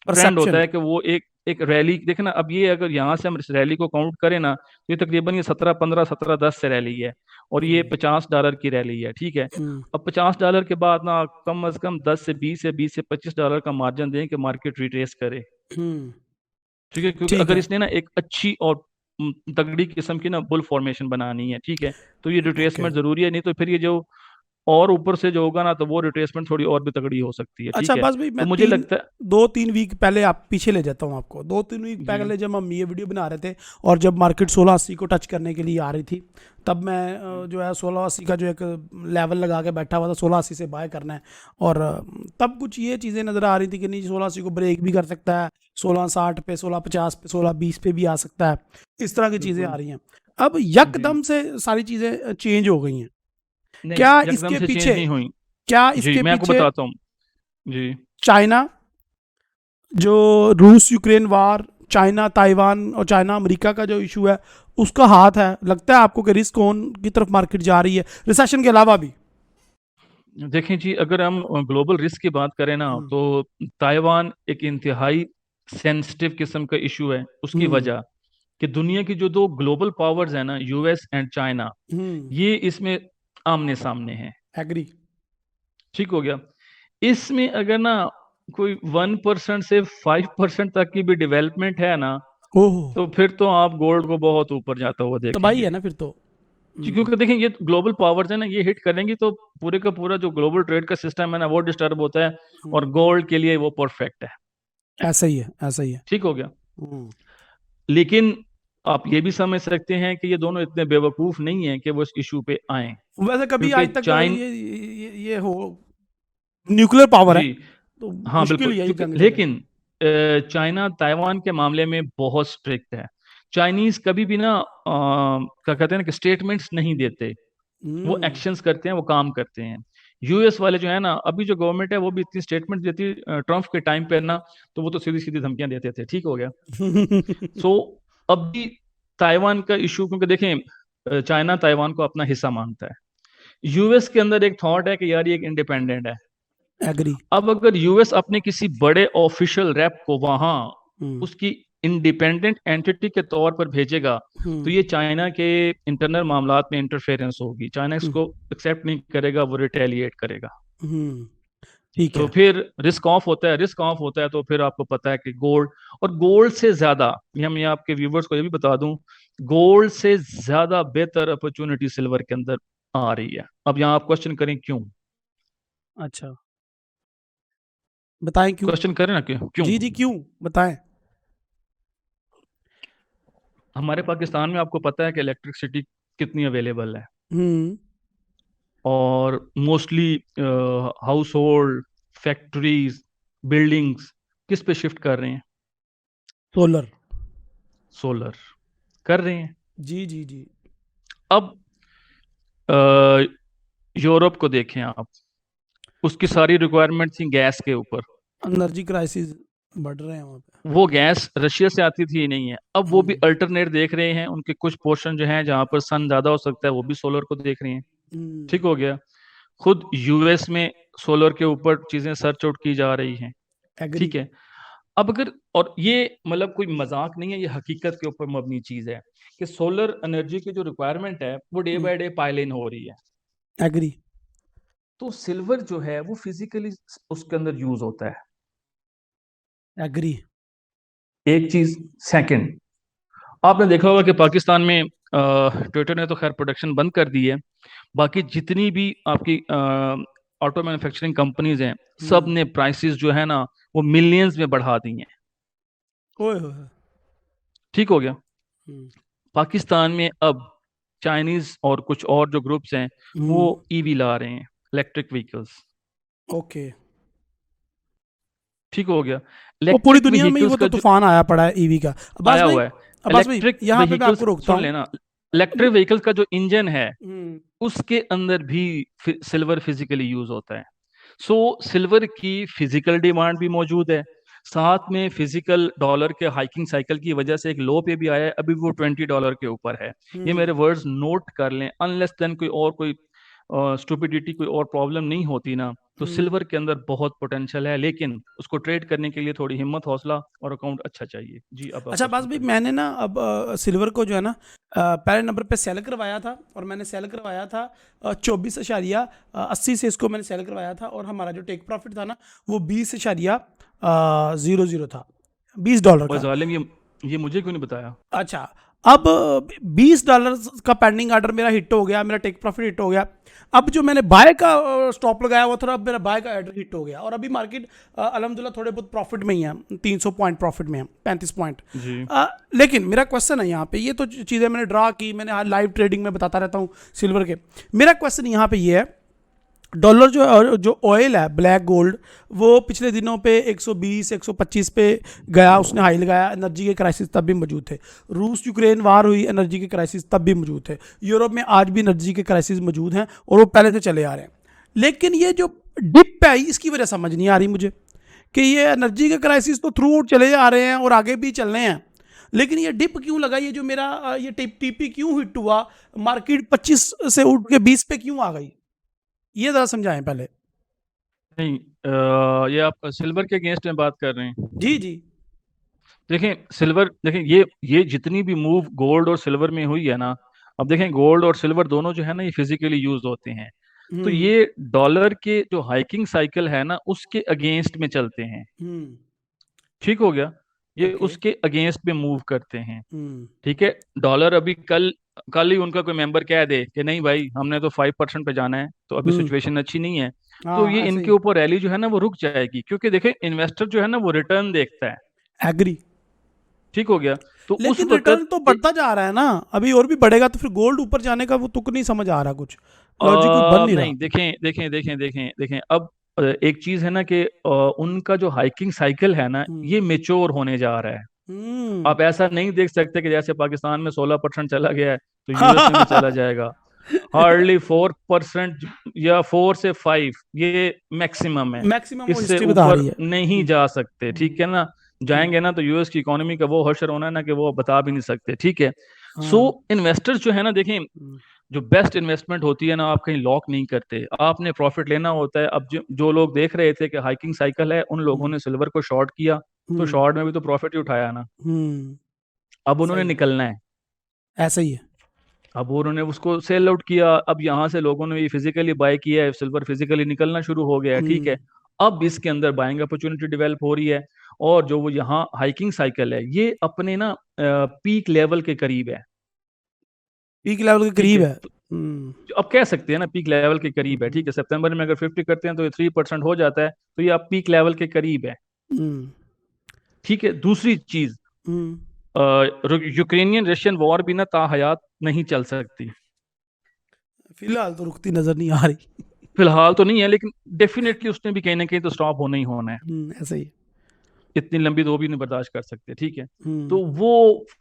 ट्रेंड होता परसेप्शन। है कि वो एक रैली देखना। अब ये अगर यहाँ से हम इस रैली को काउंट करें ना, तो ये तकरीबन ये 17-15, 17-10 से रैली है, और ये हम्म, $50 की रैली है, ठीक है। हम्म, अब $50 के बाद ना कम अज कम 10 से 20 या 20 से $25 का मार्जिन दें कि मार्केट रिट्रेस करे, हम्म, ठीक है, क्योंकि ठीक अगर है। इसने ना एक अच्छी और तगड़ी किस्म की ना बुल फॉर्मेशन बनानी है, ठीक है, तो ये ओके। रिट्रेसमेंट जरूरी है। नहीं तो फिर ये जो और ऊपर से जो होगा ना, तो वो रिट्रेसमेंट थोड़ी और भी तगड़ी हो सकती है, अच्छा ठीक है। बस भाई, तो मैं मुझे तीन लगता है 2-3 वीक पहले आप पीछे ले जाता हूँ आपको। 2-3 वीक जी पहले जब हम ये वीडियो बना रहे थे और जब मार्केट 1680 को टच करने के लिए आ रही थी, तब मैं जो है 1680 का जो एक लेवल लगा के बैठा हुआ था, 1680 से बाय करना है। और तब कुछ ये चीज़ें नज़र आ रही थी कि नहीं, 1680 को ब्रेक भी कर सकता है, 1660 पे, 1650 पे, 1620 पे भी आ सकता है। इस तरह की चीज़ें आ बिल्कुल रही हैं। अब जी। यकदम से सारी चीज़ें चेंज हो गई हैं। नहीं, क्या यकदम इसके से चेंज पीछे नहीं हुई। क्या जी, इसके मैं आपको पीछे बताता हूँ। जी चाइना, जो रूस यूक्रेन वार, चाइना ताइवान और चाइना अमेरिका का जो इशू है, उसका हाथ है? लगता है आपको कि रिस्क ऑन की तरफ मार्केट जा रही है, रिसेशन के अलावा भी? देखें जी, अगर हम ग्लोबल रिस्क की बात करें ना, हम्म, तो ताइवान एक इंतहाई सेंसिटिव किस्म का इशू है। उसकी हम्म, वजह कि दुनिया की जो दो ग्लोबल पावर्स है ना, यूएस एंड चाइना, हम्म, ये इसमें आमने सामने हैं, एग्री। ठीक हो गया। इसमें अगर ना कोई 1% से 5% तक की भी डेवलपमेंट है ना, ओह, तो फिर तो आप गोल्ड को बहुत ऊपर जाता हुआ तबाही देखेंगे। है ना फिर तो। जी, क्योंकि देखें, ये ग्लोबल पावर्स है ना, ये हिट करेंगी तो पूरे का पूरा जो ग्लोबल ट्रेड का सिस्टम है ना, वो डिस्टर्ब होता है, हम्म, और गोल्ड के लिए वो परफेक्ट है, ऐसा ही है, ऐसा ही है। ठीक हो गया। हम्म। लेकिन आप ये भी समझ सकते हैं कि ये दोनों इतने बेवकूफ नहीं हैं कि वो इस इशू पे आए, वैसे कभी क्योंकि आज तक चाइन ये हो, न्यूक्लियर पावर है, जी तो हाँ मुश्किल बिल्कुल, ही है ये क्योंकि जंग चले। लेकिन चाइना ताइवान के मामले में बहुत स्ट्रिक्ट है। चाइनीज कभी भी ना क्या कहते हैं ना कि स्टेटमेंट्स नहीं देते, वो हम्म, एक्शंस करते हैं, वो काम करते हैं। यूएस वाले जो है ना, अभी जो गवर्नमेंट है वो भी इतनी स्टेटमेंट देती है ट्रम्प के टाइम पे ना, तो वो तो सीधी सीधी धमकियां देते थे, ठीक हो गया। सो अभी ताइवान का इशू, क्योंकि देखें चाइना ताइवान को अपना हिस्सा मानता है। यूएस के अंदर एक थॉट है कि यार ये एक इंडिपेंडेंट है। एग्री। अब अगर यूएस अपने किसी बड़े ऑफिशियल रैप को वहां हम्म, उसकी इंडिपेंडेंट एंटिटी के तौर पर भेजेगा, तो हम्म, ये चाइना के इंटरनल मामलात में इंटरफेरेंस होगी। चाइना हम्म, इसको एक्सेप्ट नहीं करेगा, वो रिटेलिएट करेगा। ठीक तो है। फिर रिस्क ऑफ होता है, रिस्क ऑफ होता है, तो फिर आपको पता है कि गोल्ड, और गोल्ड से ज्यादा, ये हम ये आपके व्यूवर्स को ये भी बता दूं, गोल्ड से ज्यादा बेहतर अपॉर्चुनिटी सिल्वर के अंदर आ रही है। अब यहाँ आप क्वेश्चन करें क्यों, अच्छा, बताएं क्यों। क्वेश्चन करें ना, क्यों क्यों। जी जी, क्यों, बताएं। हमारे पाकिस्तान में आपको पता है कि इलेक्ट्रिसिटी कितनी अवेलेबल है, हम्म, और mostly house hold, factories, buildings किस पे शिफ्ट कर रहे हैं, सोलर। सोलर कर रहे हैं। जी जी जी। अब अ, यूरोप को देखें आप, उसकी सारी रिक्वायरमेंट थी गैस के ऊपर। एनर्जी क्राइसिस बढ़ रहे हैं वहाँ पे। वो गैस रशिया से आती थी, नहीं है। अब वो भी हम्म, अल्टरनेट देख रहे हैं, उनके कुछ पोर्शन जो हैं जहां पर सन ज्यादा हो सकता है, वो भी सोलर को देख रहे हैं, हम्म, ठीक हो गया। खुद यूएस में सोलर के ऊपर चीजें सर्च आउट की जा रही हैं, एग्री। ठीक है। अब अगर, और ये मतलब कोई मजाक नहीं है, ये हकीकत के ऊपर मबनी चीज है कि सोलर एनर्जी की जो रिक्वायरमेंट है वो डे बाय डे पाइल इन हो रही है। एग्री। तो सिल्वर जो है वो फिजिकली उसके अंदर यूज होता है, एग्री। एक चीज। सेकंड, आपने देखा होगा कि पाकिस्तान में टोयोटा ने तो खैर प्रोडक्शन बंद कर दी है, बाकी जितनी भी आपकी ऑटो मैन्युफैक्चरिंग कंपनीज हैं, सब हम्म, ने प्राइसेस जो है ना वो मिलियंस में बढ़ा दी हैं, ओए होए। ठीक हो गया। हम्म, पाकिस्तान में अब चाइनीज और कुछ और जो ग्रुप्स हैं, वो हम्म, ईवी ला रहे हैं, इलेक्ट्रिक व्हीकल्स, ओके। ठीक हो गया। वो पूरी इलेक्ट्रिक दुनिया में ही व्हीकल्स वो तो का जो तूफान आया पड़ा है ईवी का। अब्बास आया भाई, हुआ है, अब्बास भाई इलेक्ट्रिक यहाँ पे मैं आपको व्हीकल्स, रोकता सुन हूँ। लेना, इलेक्ट्रिक व्हीकल्स का जो इंजन है हम्म, उसके अंदर भी सिल्वर फिजिकली यूज होता है। सो सिल्वर की फिजिकल डिमांड भी मौजूद है, साथ में फिजिकल डॉलर के हाइकिंग साइकिल की वजह से एक लो पे भी आया है, अभी वो $20 के ऊपर है। ये हम्म, मेरे वर्ड्स नोट कर लें, अनलेस देन कोई स्टुपिडिटी कोई और प्रॉब्लम नहीं होती ना, तो हम्म। सिल्वर के अंदर बहुत पोटेंशियल है, लेकिन उसको ट्रेड करने के लिए थोड़ी हिम्मत हौसला और अकाउंट अच्छा चाहिए। जी, अब आप अच्छा बात क्वेश्चन भाई, करें। मैंने ना अब सिल्वर को जो है ना पहले नंबर पे सेल करवाया था, और मैंने सेल करवाया था 24.80 से इसको मैंने सेल करवाया था, और हमारा जो टेक प्रॉफिट था ना वो 20.00 था, $20 बस का। जालिम, ये मुझे क्यों नहीं बताया? अच्छा, अब $20 का पेंडिंग ऑर्डर मेरा हिट हो गया, मेरा टेक प्रॉफिट हिट हो गया। अब जो मैंने बाय का स्टॉप लगाया हुआ था, अब मेरा बाय का ऑर्डर हिट हो गया, और अभी मार्केट अल्हम्दुलिल्लाह थोड़े बहुत प्रॉफिट में ही है, 300 पॉइंट प्रॉफिट में है, 35 पॉइंट। जी लेकिन मेरा क्वेश्चन है यहाँ पे, ये तो चीज़ें मैंने ड्रा की, मैंने लाइव ट्रेडिंग में बताता रहता हूँ सिल्वर के। मेरा क्वेश्चन यहाँ पे ये है, डॉलर जो ऑयल है, ब्लैक गोल्ड, वो पिछले दिनों पे 120 125 पे गया, उसने हाई लगाया, एनर्जी के क्राइसिस तब भी मौजूद थे। रूस यूक्रेन वार हुई, एनर्जी के क्राइसिस तब भी मौजूद थे। यूरोप में आज भी एनर्जी के क्राइसिस मौजूद हैं, और वो पहले से चले आ रहे हैं। लेकिन ये जो डिप है, इसकी वजह समझ नहीं आ रही मुझे, कि ये एनर्जी के क्राइसिस तो थ्रू आउट चले आ रहे हैं और आगे भी चल रहे हैं, लेकिन ये डिप क्यों लगा, ये जो मेरा ये टीपी क्यों हिट हुआ, मार्केट 25 से उठ के 20 पे क्यों आ गई, ये ज़रा समझाएं पहले। नहीं, ये आप सिल्वर के अगेंस्ट में बात कर रहे हैं? जी जी। देखें सिल्वर, देखें ये जितनी भी मूव गोल्ड और सिल्वर में हुई है ना, अब देखें गोल्ड और सिल्वर दोनों जो है ना ये फिजिकली यूज होते हैं। तो हम्म, ये डॉलर के जो हाइकिंग साइकिल है ना उसके अगेंस्ट में चलते हैं। हम्म। ठीक हो गया, ये ओके। उसके अगेंस्ट में मूव करते हैं। हम्म, ठीक है, डॉलर अभी कल कल ही उनका कोई मेंबर कह दे कि नहीं भाई हमने तो 5% पे जाना है, तो अभी हम्म। सिचुएशन अच्छी नहीं है, तो ये हाँ, ऐसे इनके ही। ऊपर रैली जो है ना वो रुक जाएगी, क्योंकि देखें इन्वेस्टर जो है ना वो रिटर्न देखता है। एग्री। ठीक हो गया, तो उस लेकिन रिटर्न वक्त तो बढ़ता जा रहा है ना, अभी और भी बढ़ेगा, तो फिर गोल्ड ऊपर जाने का वो तुक नहीं समझ आ रहा, कुछ लॉजिक कुछ बन नहीं रहा। नहीं, देखें देखें देखें देखें देखें, अब एक चीज है ना कि उनका जो हाइकिंग साइकिल है ना हम्म, ये मेच्योर होने जा रहा है। हम्म। आप ऐसा नहीं देख सकते कि जैसे पाकिस्तान में 16% चला गया है तो यूएस में भी चला जाएगा। हार्डली 4% या 4 से 5 ये मैक्सिमम है, मैक्सिमम वो इससे हिस्ट्री बता ऊपर रही है। नहीं जा सकते। हम्म, ठीक है ना, हम्म, जाएंगे ना तो यूएस की इकोनॉमी का वो हशर होना है ना कि वो बता भी नहीं सकते। ठीक है, सो हाँ। इन्वेस्टर्स जो है ना देखें, हम्म, जो बेस्ट इन्वेस्टमेंट होती है ना आप कहीं लॉक नहीं करते, आपने प्रॉफिट लेना होता है। अब जो लोग देख रहे थे कि हाइकिंग साइकिल है, उन लोगों हम्म, ने सिल्वर को शॉर्ट किया, तो हम्म, शॉर्ट में भी तो प्रॉफिट ही उठाया ना। हम्म। अब उन्होंने सही है, निकलना है, ऐसा ही है। अब उन्होंने उसको सेल आउट किया, अब यहाँ से लोगों ने ये फिजिकली बाय किया है, सिल्वर फिजिकली निकलना शुरू हो गया है। ठीक हम्म। है, अब इसके अंदर बाइंग अपॉर्चुनिटी डेवलप हो रही है, और जो वो यहाँ हाइकिंग साइकिल है ये अपने ना पीक लेवल के करीब है। पीक लेवल के ठीक करीब है, है। तो हम्म, अब कह सकते हैं ना पीक लेवल के करीब है। हम्म, ठीक है, सितंबर में अगर 50 करते हैं तो ये 3% हो जाता है, तो ये आप पीक लेवल के करीब है। हम्म, ठीक है, दूसरी चीज, हम्म। यूक्रेनियन रशियन वॉर भी ना ताहयात नहीं चल सकती। फिलहाल तो रुकती नजर नहीं आ रही। फिलहाल तो नहीं है, लेकिन डेफिनेटली उसने भी कहीं ना कहीं तो स्टॉप होना ही होना है। ऐसा ही है। इतनी लंबी तो वो भी नहीं बर्दाश्त कर सकते। ठीक है, हम्म, तो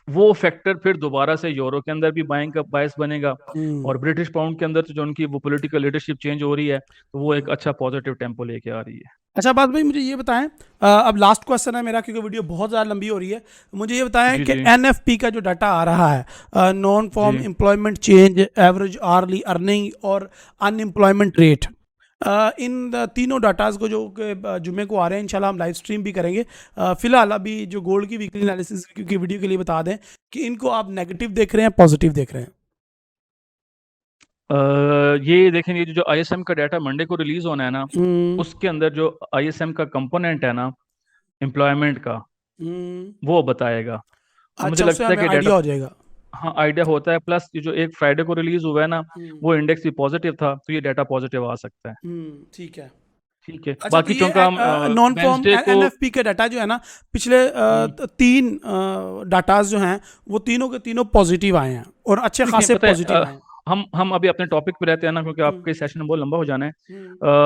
वो फैक्टर फिर दोबारा से यूरो के अंदर भी बाइंग का बायस बनेगा, हम्म, और ब्रिटिश पाउंड के अंदर तो जो उनकी वो पॉलिटिकल लीडरशिप चेंज हो रही है, तो वो एक हम्म। अच्छा पॉजिटिव टेम्पो लेके आ रही है। अच्छा बात भाई, मुझे ये बताएं, अब लास्ट क्वेश्चन है मेरा, क्योंकि वीडियो बहुत ज़्यादा लंबी हो रही है। मुझे ये बताएं जी कि जी एनएफपी का जो डाटा आ रहा है, नॉन फॉर्म जी। Employment change, average early earning और अनएम्प्लॉयमेंट रेट, इन तीनों डाटाज को जो जुमे को आ रहे हैं, इंशाल्लाह हम लाइव स्ट्रीम भी करेंगे। फिलहाल अभी जो गोल्ड की वीकली एनालिसिस की वीडियो के लिए बता दें कि इनको आप नेगेटिव देख रहे हैं, पॉजिटिव देख रहे हैं। ये देखें, ये जो आईएसएम का डाटा मंडे को रिलीज होना है ना, हम्म, उसके अंदर जो आईएसएम का कंपोनेंट है ना एम्प्लॉयमेंट का, हम्म। वो बताएगा। तो मुझे अच्छा, उससे लगता है हमें कि डाटा, आइडिया हो जाएगा। हाँ आइडिया होता है, प्लस ये जो एक फ्राइडे को रिलीज हुआ है ना हम्म, वो इंडेक्स भी पॉजिटिव था, तो ये डाटा पॉजिटिव आ सकता है। ठीक है। ठीक है, अच्छा, तो बाकी ये चूंकि हम नॉन फॉर्म वेंसडे को, एनएफपी के डाटा जो है ना, पिछले हम्म, तीन डाटाज जो हैं वो तीनों के तीनों पॉजिटिव आए हैं, और अच्छे देखें खासे पता है पॉजिटिव आए हैं। हम अभी अपने टॉपिक पे रहते हैं ना, क्योंकि आपके सेशन बहुत लंबा हो जाना है।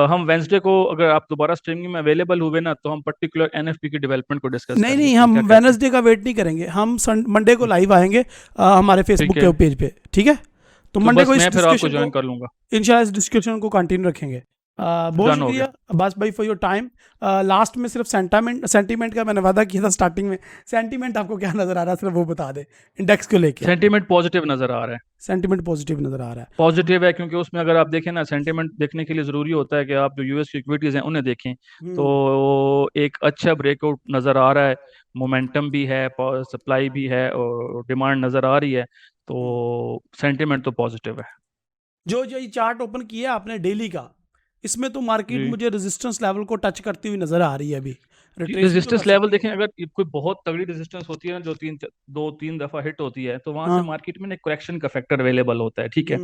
हम वेंसडे को अगर आप दोबारा स्ट्रीमिंग में अवेलेबल हुए ना, तो हम पर्टिकुलर एनएफपी की डेवलपमेंट को डिस्कस नहीं करेंगे नहीं, कि हम क्या कहते हैं। वेनसडे का वेट नहीं करेंगे, हम मंडे को लाइव आएंगे हमारे फेसबुक ठीक है, के पेज पे, ठीक है। तो तो मंडे बस को इस मैं फिर आपको डिस्कशन ज्वाइन को कर लूंगा। इंशाल्लाह इस डिस्कशन को कंटिन्यू रखेंगे। बहुत डन हो शुक्रिया गया। अब्बास भाई फॉर योर टाइम। लास्ट में सिर्फ सेंटीमेंट का मैंने वादा किया था स्टार्टिंग में, सेंटीमेंट आपको क्या नजर आ रहा है सिर्फ वो बता दे इंडेक्स को लेके। सेंटीमेंट पॉजिटिव नजर आ रहा है। सेंटीमेंट पॉजिटिव नजर आ रहा है। पॉजिटिव है क्योंकि उसमें अगर आप देखें ना, सेंटीमेंट देखने के लिए जरूरी होता है कि आप जो यूएस की इक्विटीज हैं उन्हें देखें, तो एक अच्छा ब्रेकआउट नजर आ रहा है। मोमेंटम भी है, सप्लाई भी है और डिमांड नजर आ रही है, तो सेंटीमेंट तो पॉजिटिव है। जो जो ये चार्ट ओपन किया आपने डेली का, इसमें तो मार्केट जी, मुझे रेजिस्टेंस लेवल को टच करती हुई नजर आ रही है अभी। रिट्रेसमेंट तो कर रेजिस्टेंस लेवल सकती देखें, अगर कोई बहुत तगड़ी रेजिस्टेंस होती है ना, जो 2-3 दफा हिट होती है, तो वहां है। से हाँ। मार्केट में एक करेक्शन का फैक्टर अवेलेबल होता है, ठीक है।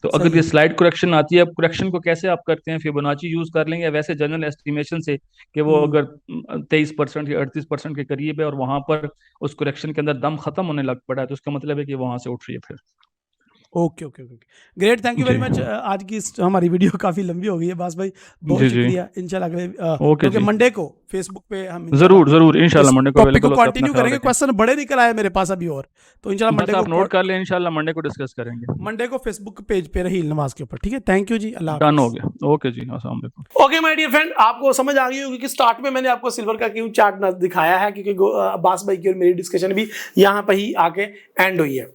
तो अगर सही ये है। स्लाइड करेक्शन आती है, अब करेक्शन को कैसे आप करते हैं, फिबोनाची यूज कर लेंगे वैसे जनरल एस्टिमेशन से, कि वो हम्म। अगर 23% या 38% के करीब है और वहां पर उस करेक्शन के अंदर दम खत्म होने लग पड़ा है, तो उसका मतलब है कि वहां से उठ रही है फिर। Okay okay okay, great, thank you very जी मच। आज की हमारी वीडियो काफ़ी लंबी हो गई है बास भाई, बहुत जी जी। शुक्रिया। इंशाल्लाह अगले ओके क्योंकि जी, मंडे को फेसबुक पे हम इंशाल्लाह जरूर जरूर, इस इंशाल्लाह मंडे को टॉपिक को अवेलेबल होकर अपना कंटिन्यू ख्याल करेंगे। रखें। क्वेश्चन बड़े निकल आए मेरे पास अभी और, तो इंशाल्लाह बस आप नोट कर लें, इंशाल्लाह मंडे को डिस्कस करेंगे। मंडे को फेसबुक पेज पे रहील नवाज के ऊपर, ठीक है। थैंक यू जी, अल्लाह डन हो हाफिज़। गया, ओके जी, अस्सलाम वालेकुम। ओके माय डियर फ्रेंड, आपको समझ आ गई होगी कि स्टार्ट में मैंने आपको सिल्वर का क्यों चार्ट दिखाया है, क्योंकि अब्बास भाई की और मेरी डिस्कशन भी यहाँ पर ही आके एंड हुई है।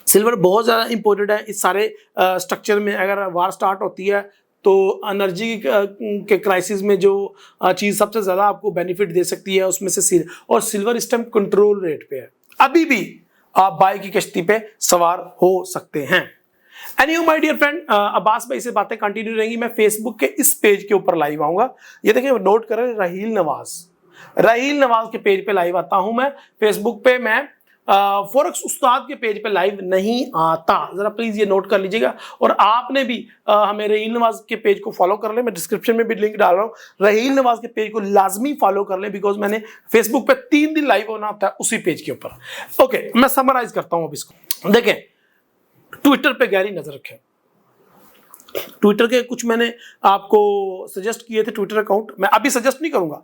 सिल्वर बहुत ज़्यादा इंपॉर्टेंट है इस सारे स्ट्रक्चर में। अगर वार स्टार्ट होती है तो एनर्जी के क्राइसिस में जो चीज़ सबसे ज़्यादा आपको बेनिफिट दे सकती है उसमें से सिल्वर, और सिल्वर इस टाइम कंट्रोल रेट पे है। अभी भी आप बाय की कश्ती पे सवार हो सकते हैं। Anyway my dear friend, Abbas भाई से बातें कंटिन्यू रहेंगी। मैं फेसबुक के इस पेज के ऊपर लाइव आऊंगा। ये देखिए, नोट करें, रहील नवाज के पेज पे लाइव आता हूं मैं। फेसबुक पे मैं फॉरेक्स उस्ताद के पेज पे लाइव नहीं आता, जरा प्लीज ये नोट कर लीजिएगा। और आपने भी हमें रहील नवाज के पेज को फॉलो कर लें, मैं डिस्क्रिप्शन में भी लिंक डाल रहा हूं। रहील नवाज के पेज को लाजमी फॉलो कर लें, बिकॉज मैंने फेसबुक पे 3 दिन लाइव होना होता है उसी पेज के ऊपर। ओके, मैं समराइज करता हूं अब इसको। देखें, ट्विटर पे गहरी नजर रखें। ट्विटर के कुछ मैंने आपको सजेस्ट किए थे ट्विटर अकाउंट, मैं अभी सजेस्ट नहीं करूंगा।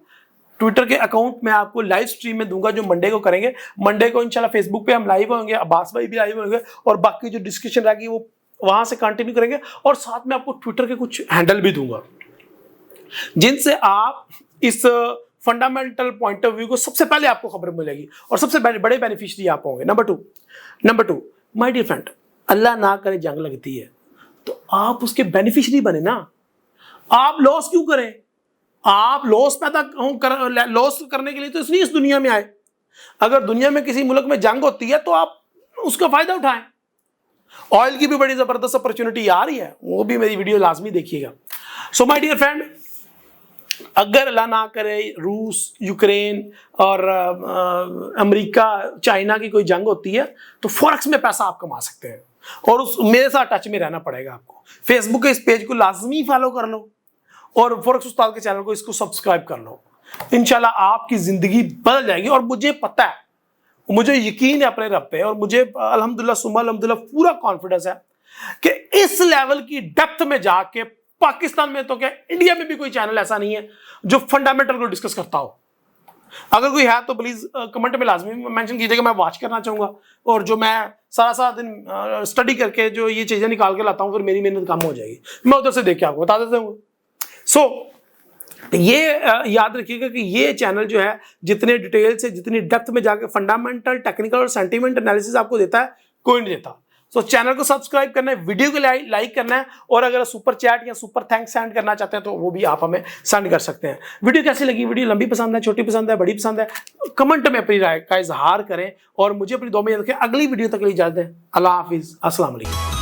ट्विटर के अकाउंट मैं आपको लाइव स्ट्रीम में दूंगा, जो मंडे को करेंगे। मंडे को इंशाल्लाह फेसबुक पे हम लाइव होंगे, अब्बास भाई भी लाइव होंगे, और बाकी जो डिस्कशन रहेगी वो वहां से कंटिन्यू करेंगे। और साथ में आपको ट्विटर के कुछ हैंडल भी दूंगा, जिनसे आप इस फंडामेंटल पॉइंट ऑफ व्यू को सबसे पहले आपको खबर मिलेगी और सबसे बड़े बेनिफिशियरी आप होंगे। Number two my dear friend, Allah ना करे जंग लगती है तो आप उसके बेनिफिशियरी बने ना। आप लॉस क्यों करें? आप लॉस लॉस करने के लिए तो इसलिए इस दुनिया में आए। अगर दुनिया में किसी मुल्क में जंग होती है तो आप उसका फायदा उठाएं। ऑयल की भी बड़ी जबरदस्त अपॉर्चुनिटी आ रही है, वो भी मेरी वीडियो लाजमी देखिएगा। सो माय डियर फ्रेंड, अगर अल्लाह ना करे रूस, यूक्रेन और अमेरिका, चाइना की कोई जंग होती है तो फॉरेक्स में पैसा आप कमा सकते हैं, और उस मेरे साथ टच में रहना पड़ेगा आपको। फेसबुक के इस पेज को लाजमी फॉलो कर लो और फॉरेक्स उस्ताद के चैनल को इसको सब्सक्राइब कर लो। इंशाल्लाह आपकी जिंदगी बदल जाएगी। और मुझे पता है, मुझे यकीन है अपने रब पे, और मुझे अल्हम्दुलिल्लाह सुम्मा अल्हम्दुलिल्लाह पूरा कॉन्फिडेंस है कि इस लेवल की डेप्थ में जाके, पाकिस्तान में तो क्या इंडिया में भी कोई चैनल ऐसा नहीं है जो फंडामेंटल को डिस्कस करता हो। अगर कोई है तो प्लीज कमेंट में लाजमी मेंशन कीजिएगा, मैं वॉच करना चाहूंगा। और जो मैं सारा दिन स्टडी करके जो ये चीजें निकाल के लाता हूँ, फिर मेरी मेहनत कम हो जाएगी। मैं उधर से देख के आपको बता देता हूँ। सो ये याद रखिएगा कि ये चैनल जो है जितने डिटेल से, जितनी डेप्थ में जाके फंडामेंटल, टेक्निकल और सेंटीमेंट एनालिसिस आपको देता है, कोई नहीं देता। सो चैनल को सब्सक्राइब करना है, वीडियो को लाइक करना है, और अगर सुपर चैट या सुपर थैंक्स सेंड करना चाहते हैं तो वो भी आप हमें सेंड कर सकते हैं। वीडियो कैसी लगी? वीडियो लंबी पसंद है, छोटी पसंद है, बड़ी पसंद है? कमेंट में अपनी राय का इजहार करें और मुझे अपनी दुआ में रखें। अगली वीडियो तक के लिए इजाजत दें। अल्लाह हाफिज, अस्सलाम वालेकुम।